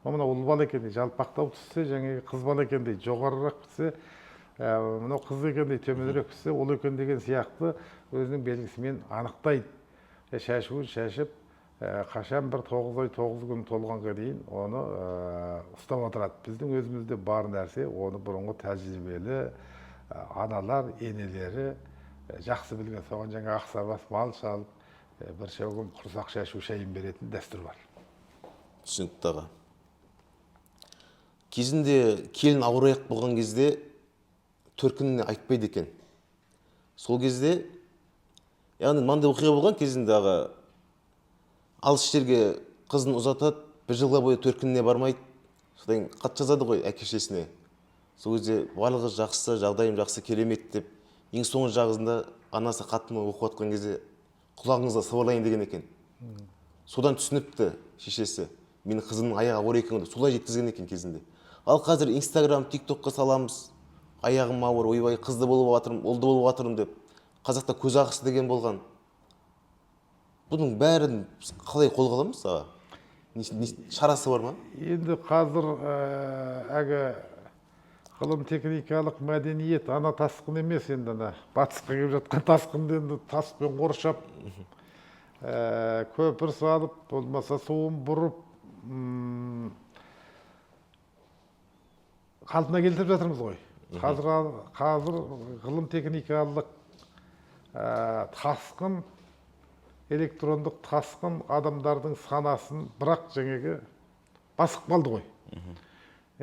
Мына ұл бала екенде жалпақтау түссе, жаңағы қыз бала екенде жоғарырақ бітсе, мынау қыз екенде төменірек бітсе, ол екен деген сияқты өзінің белгісімен анықтайды. Шашуын шашып, қашан бір 9 ай 9 күн толғанға дейін оны ұстап отырады. Біздің өзімізде бар нәрсе, оны бұрынғы тәжірибелі аналар, енелері жақсы білген. Соған жаңа ақсарбас мал шалып, бір шәугім құрсақ шашу шайын беретін дәстүр бар. Түсінікті аға. Кезінде келін ауыр аяқ болған кезде төркініне айтпайды екен. Сол кезде, яғни мынандай оқиға болған кезінде аға, алыс жерге қызын ұзатады, 1 жылға бойы төркініне бармайды, содан хат жазады ғой әке-шешесіне. Сол кезде барлығы жақсы, жағдайым жақсы, керемет деп, ең соңғы жағында анасы хатты оқып жатқан кезде құлағыңызға сыбырлайын деген екен. Содан түсініпті шешесі, менің қызымның аяғы ауыр екенін солай жеткізген екен кезінде. Ал қазір Инстаграм, ТикТокқа саламыз, аяғым ауыр, ойбай қызды болып жатырмын, ұлды болып жатырмын деп. Қазақта көз ақысы деген болған. Бұның бәрін қалай қолға аламыз аға? Шарасы бар ма? Енді қазір ғылым техникалық мәдениет, ана тасқын емес енді, батысқа келіп жатқан тасқын енді таспен қоршап, көпір салып, болмаса суын бұрып, қалпына келтіріп жатырмыз ғой. Қазір ғылым техникалық тасқын, электрондық тасқын адамдардың санасын бірақ жаңағы басып қалды ғой.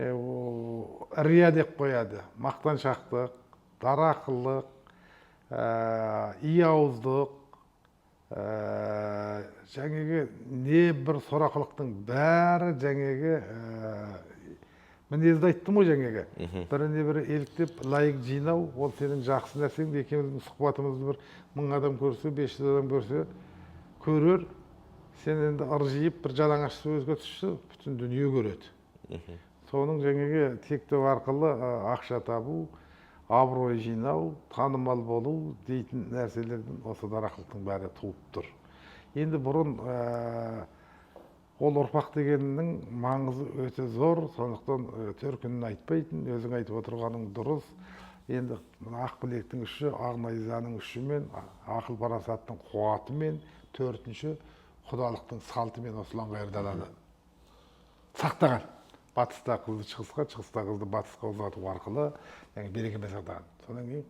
Рия деп қояды, мақтаншақтық, дарақылық, ияуыздық, жаңағы не бір сорақылықтың бәрі жаңағы мінезді айттым ғой жаңағы. Біріне бірі еліктеп, лайық жинау, ол сенің жақсы нәрсең. Екеуміздің сұхбатымызды бір 1000 адам көрсе, 500 адам көрсе, көрер, сен енді ыржиып бір жалаңаш сөзге түссе, бүтін дүние көреді. Соның жаңағы тикток арқылы ақша табу, абырой жинау, танымал болу дейтін нәрселердің осы дарақылықтың бәрі туып тұр. Енді бұрын ол ұрпақ дегеннің маңызы өте зор, сондықтан төркінін айтпайтын, өзің айтып отырғаның дұрыс. Енді ақ білектің үші, ақ найзаның үшімен, ақыл парасаттың қуатымен, төртінші құдалықтың салтымен осылан қайырдалады. Сақтаған. Батыста қызды шығысқа, шығыста қызды батысқа ұзату арқылы берекеме сақтаған. Содан кейін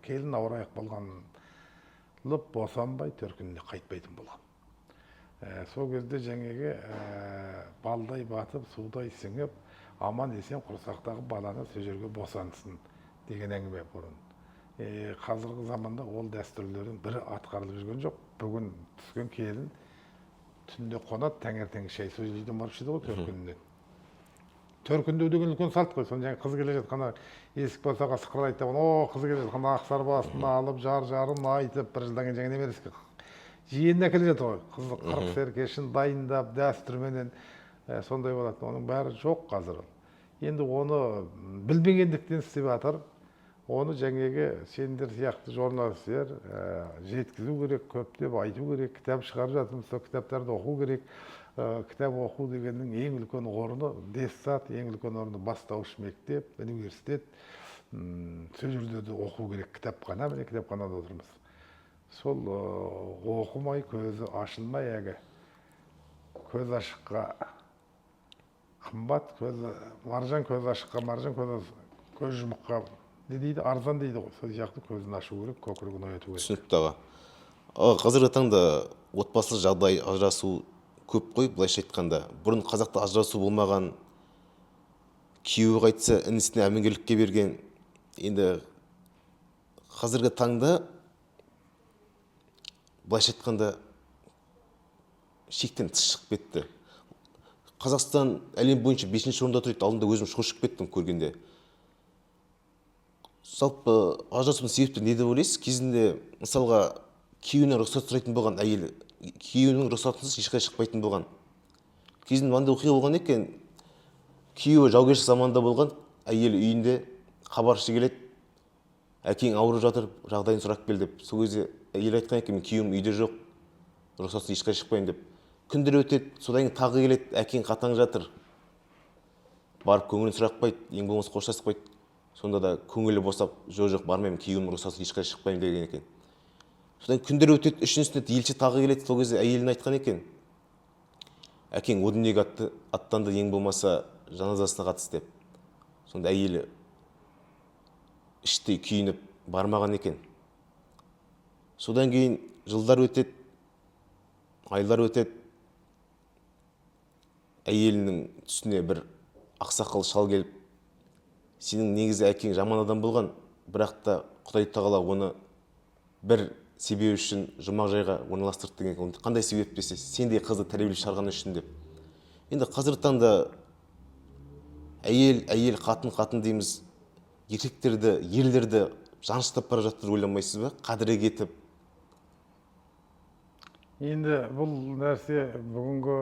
келін ауыр аяқ болғанып, босанбай төркініне қайтпайтын болған. Сол кезде жаңағы балдай батып, судай сіңіп, аман есен құрсақтағы баланы сол жерге босансын деген әңгіме бұрын. Қазіргі заманда ол дәстүрлердің бірі атқарылып жүрген жоқ. Бүгін түскен келін түнде қонады, таңертең шай сөйлейден барып ішеді ғой төркінінен. Төркіндеу деген үлкен салт қой. Соны жаңа қыз келе жатқанда есік болсаға сықырлайды деп, қыз келе жатқанда ақсар басын алып, жарын айтып, бір жылдан кейін жаңа немереске жиеніне әкеле жатыр ғой. Қызды қырық серкешін дайындап, дәстүрменен сондай болады. Оның бәрі жоқ қазір. Енді оны білмегендіктен істеп жатыр. Оны жаңағы сендер сияқты журналистер жеткізу керек, көптеп айту керек, кітап шығарып жатырмыз, сол кітаптарды оқу керек. Кітап оқу дегеннің ең үлкен орны детсад, ең үлкен орны бастауыш мектеп, университет. Сол жерлерде оқу керек, кітапхана, міне кітапханада отырмыз. Сол оқымай, көзі ашылмай, көз ашыққа қымбат, маржан көз ашыққа маржан, көз жұмыққа не дейді, арзан дейді ғой. Сол сияқты көзін ашу керек, көкірегін ояту керек. Түсінікті аға. Қазіргі таңда отбасылық жағдай, ажырасу көп қой, былайша айтқанда. Бұрын қазақта ажырасу болмаған, күйеуі қайтса інісіне әмеңгерлікке берген. Енді қазіргі таңда былайша айтқанда шектен тыс шығып кетті. Қазақстан әлем бойынша 5-ші орында тұрды, алдында өзім шошып кеттім көргенде. жалпы ажырасудың себептері не деп ойлайсыз? Кезінде мысалға күйеуінен рұқсат сұрайтын болған әйел күйеуінің рұқсатынсыз ешқай шықпайтын болған. Кезінде мынандай оқиға болған екен, күйеуі жаугершілік заманында болған, әйел үйінде хабаршы келеді, әкең ауырып жатыр, жағдайын сұрап кел деп. Сол кезде әйел айтқан екен, мен күйеуім үйде жоқ, рұқсатсыз ешқай шықпаймын деп. Күндер өтеді, содан кейін тағы келеді, әкең қатаң жатыр, барып көңілін сұрақпайды, ең болмаса қоштаспайды. Сонда да көңілі босап, жоқ бармаймын, күйеуімнің рұқсатсыз ешқай шықпаймын деген екен. Содан күндер өтеді, үшіншісінде елші тағы келеді, сол кезде әйеліне айтқан екен, әкең о дүниеге аттанды, ең болмаса жаназасына қатыс деп. Сонда әйелі іштей күйініп бармаған екен. Содан кейін жылдар өтеді, айлар өтеді, әйелінің түсіне бір ақсақал шал келіп, сенің негізі әкең жаман адам болған, бірақ та Құдай тағала оны бір себеп үшін жұмақ жайға орналастырды деген. Қандай себеп десе, сендей қызды тәрбиелеп шығарғаны үшін деп. Енді қазіргі таңда әйел, қатын дейміз, еркектерді, ерлерді жаншылып бара жатыр ойламайсыз ба? Қадірі кетіп. Енді бұл нәрсе бүгінгі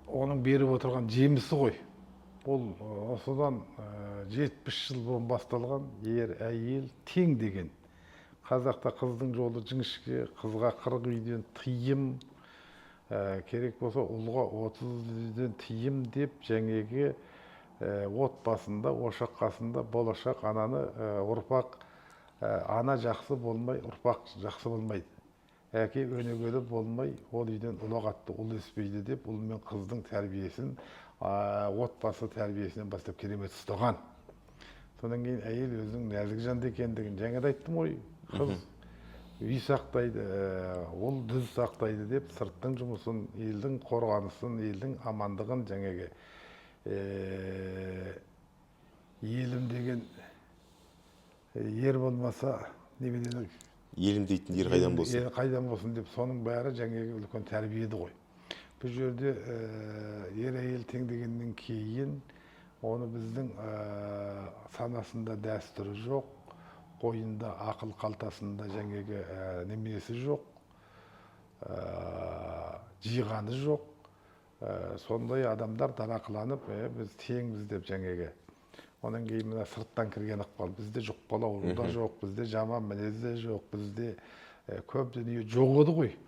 оның беріп отырған жемісі ғой. Бұл осыдан 70 жыл бұрын басталған ер әйел тең деген. Қазақта қыздың жолы жіңішке, қызға 40 үйден тыйым, керек болса ұлға 30 үйден тыйым деп жаңеге отбасында, ошақ қасында болашақ ананы ұрпақ, ана жақсы болмай, ұрпақ жақсы болмайды. Әке өнегелі болмай, ол үйден ұлағатты ұл өспейді деп, ұл мен қыздың тәрбиесін, отбасы тәрбиесінен бастап керемет ұстаған. Содан кейін әйел өзінің нәзік жанды екендігін жаңа да айттым ғой, қыз үй сақтайды, ол дүз сақтайды деп, сырттың жұмысын, елдің қорғанысын, елдің амандығын жаңағы елім деген ер болмаса неменен Елім дейтін ер қайдан болсын. Қайдан болсын деп, соның бәрі жаңағы үлкен тәрбиеді ғой. Бұл жерде ер әйел тең дегеннен кейін оны біздің санасында дәстүрі жоқ, қойында ақыл қалтасында жаңағы немесі жоқ, жиғаны жоқ. Сондай адамдар дарақыланып, біз теңбіз деп жаңағы. Онан кейін мына сырттан кірген ықпал, бізде жұқпалау да жоқ, бізде жаман мінез де жоқ, бізде көп дүние жоқ еді ғой.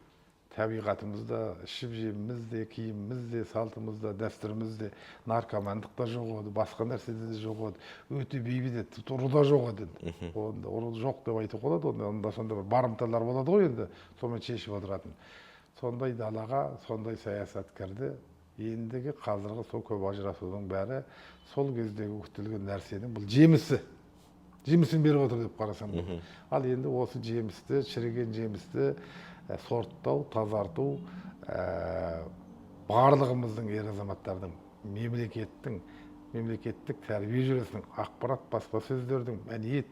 Табиғатымызда, ішіп жеміміз де, киіміміз де, салтымыз да, дәстүріміз де, наркомандық та жоқ еді, басқа нәрседе де жоқ еді, өте бейбіт еді, ұры да жоқ еді. Ұры жоқ деп айтуға болады, онда сонда бір барымталар болады ғой енді, сонымен шешіп отыратын. Сондай далаға, сондай саясат кірді. Ендігі қазіргі сол көп ажырасудың бәрі сол кездегі күтілген нәрсенің бұл жемісі. Жемісін беріп отыр деп қарасам. Ал енді осы жемісті, шіріген жемісті сорттау, тазарту барлығымыздың ер азаматтардың, мемлекеттік тәрбие жүйесінің, ақпарат баспасөздердің, мәдениет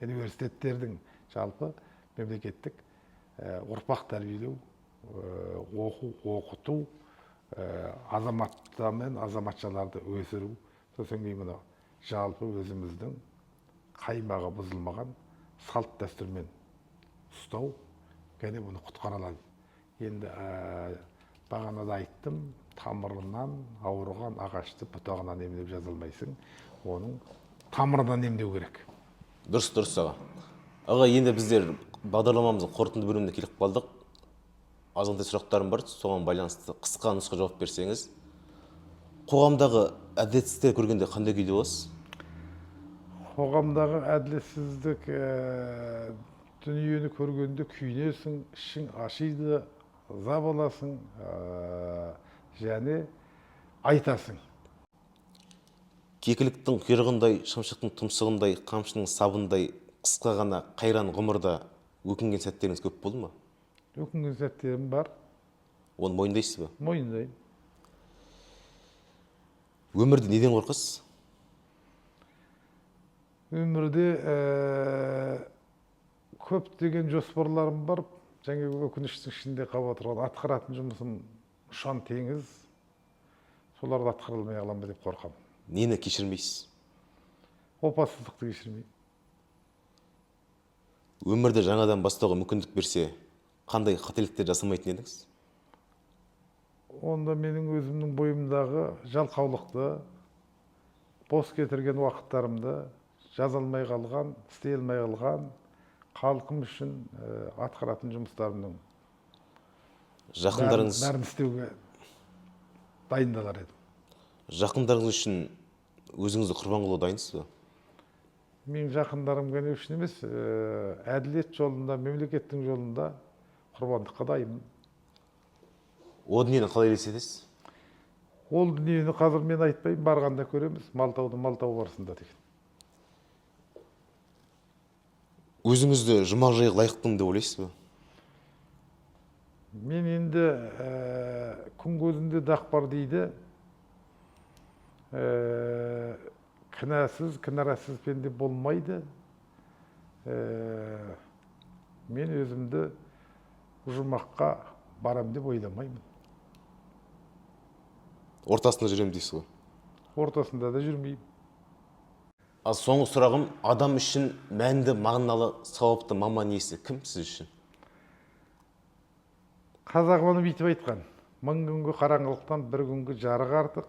университеттердің, жалпы мемлекеттік ұрпақ тәрбиелеу, оқу, оқыту, азаматтар мен азаматшаларды өсіру. Сосын кейін мына жалпы өзіміздің қаймағы бұзылмаған салт дәстүрмен ұстау, және бұны құтқара алады. Енді бағанада айттым, тамырынан ауырған ағашты бұтағынан емдеп жаза алмайсың, оның тамырынан емдеу керек. Дұрыс аға. Аға, енді біздер бағдарламамыздың қорытынды бөліміне келіп қалдық. Азғантай сұрақтарым бар, соған байланысты қысқа нұсқа жауап берсеңіз. Қоғамдағы әділетсіздікті көргенде қандай күйде боласыз? Қоғамдағы әділетсіздік дүниені көргенде күйінесің, ішің ашиды, ыза боласың, және айтасың. Кекіліктің құйрығындай, шымшықтың тұмсығындай, қамшының сабындай қысқа ғана қайран ғұмырда өкінген сәттеріңіз көп болды ма? Өкінген сәттерім бар. Оны мойындайсыз ба? Мойындаймын. Өмірде неден қорқасыз? Өмірде көп деген жоспарларым бар. Жаңа өкініштің ішінде қалып отырған атқаратын жұмысым ұшан теңіз. соларды атқара алмай қалам ба деп қорқамын. Нені кешірмейсіз? Опасыздықты кешірмеймін. Өмірді жаңадан бастауға мүмкіндік берсе, қандай қателіктер жасамайтын едіңіз? Онда менің өзімнің бойымдағы жалқаулықты, бос кетірген уақыттарымды, жаза алмай қалған, істей алмай қалған, халқым үшін атқаратын жұмыстарымның Жақындарыңыз бәрін істеуге дайындалар едім. Жақындарыңыз үшін өзіңізді құрбан қылуға дайынсыз ба? Мен жақындарым ғана үшін емес, әділет жолында, мемлекеттің жолында құрбандыққа дайынмын. О дүниені қалай елестетесіз? Ол дүниені қазір мен айтпаймын, барғанда көреміз, Малтауды Малтау барысында деген. Өзіңізді жұмақ жайға лайықтымын деп ойлайсыз ба? Мен енді күн көзінде дақ бар дейді. Кінәсіз, кінәрасыз пенде болмайды. Мен өзімді жұмаққа барам деп ойламаймын. Ортасында жүрем дейсіз ғой? Ортасында да жүрмеймін. Ал соңғы сұрағым, адам үшін мәнді, мағыналы, сауапты маман иесі кім сіз үшін? Қазақ оны бүйтіп айтқан: мың күнгі қараңғылықтан бір күнгі жарық артық,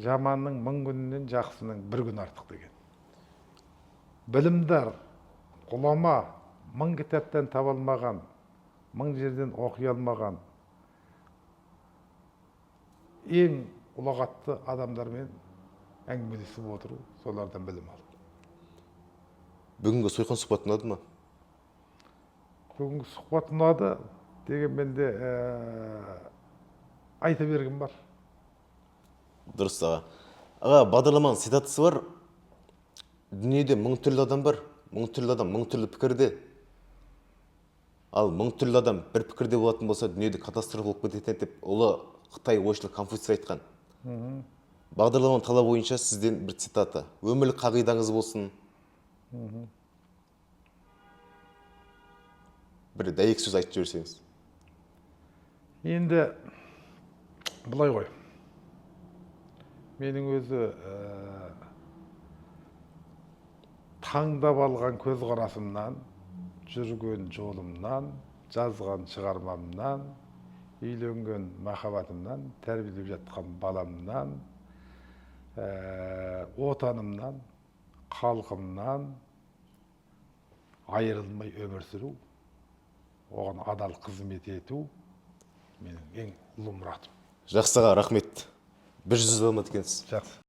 жаманның мың күнінен жақсының бір күн артық деген. Білімдар, ғұлама мың кітаптан таба алмаған, мың жерден оқи алмаған ең ұлағатты адамдармен әңгімелесіп отыру, солардан білім алу. Бүгінгі сойқан сұхбат ұнады ма? Бүгінгі сұхбат ұнады дегенмен де айта бергім бар. Дұрыс аға. Аға, бағдарламаның цитатысы бар. Дүниеде мың түрлі адам бар, мың түрлі адам, мың түрлі пікірде. Ал мың түрлі адам бір пікірде болатын болса, дүниеде катастрофа болып кетеді деп ұлы Қытай ойшылы Конфуций айтқан. Бағдарламаның талабы бойынша сізден бір цитата. Өмірлік қағидаңыз болсын. Бір дәйек сөз айтып жіберсеңіз. Енді былай ғой. Менің өзі таңдап алған көзқарасымнан, жүрген жолымнан, жазған шығармамнан, үйленген махаббатымнан, тәрбиелеп жатқан баламнан, отанымнан, халқымнан айырылмай өмір сүру, оған адал қызмет ету менің ең ұлы мұратым. Жақсы аға, рахмет. 100 алмады екенсіз. Жақсы.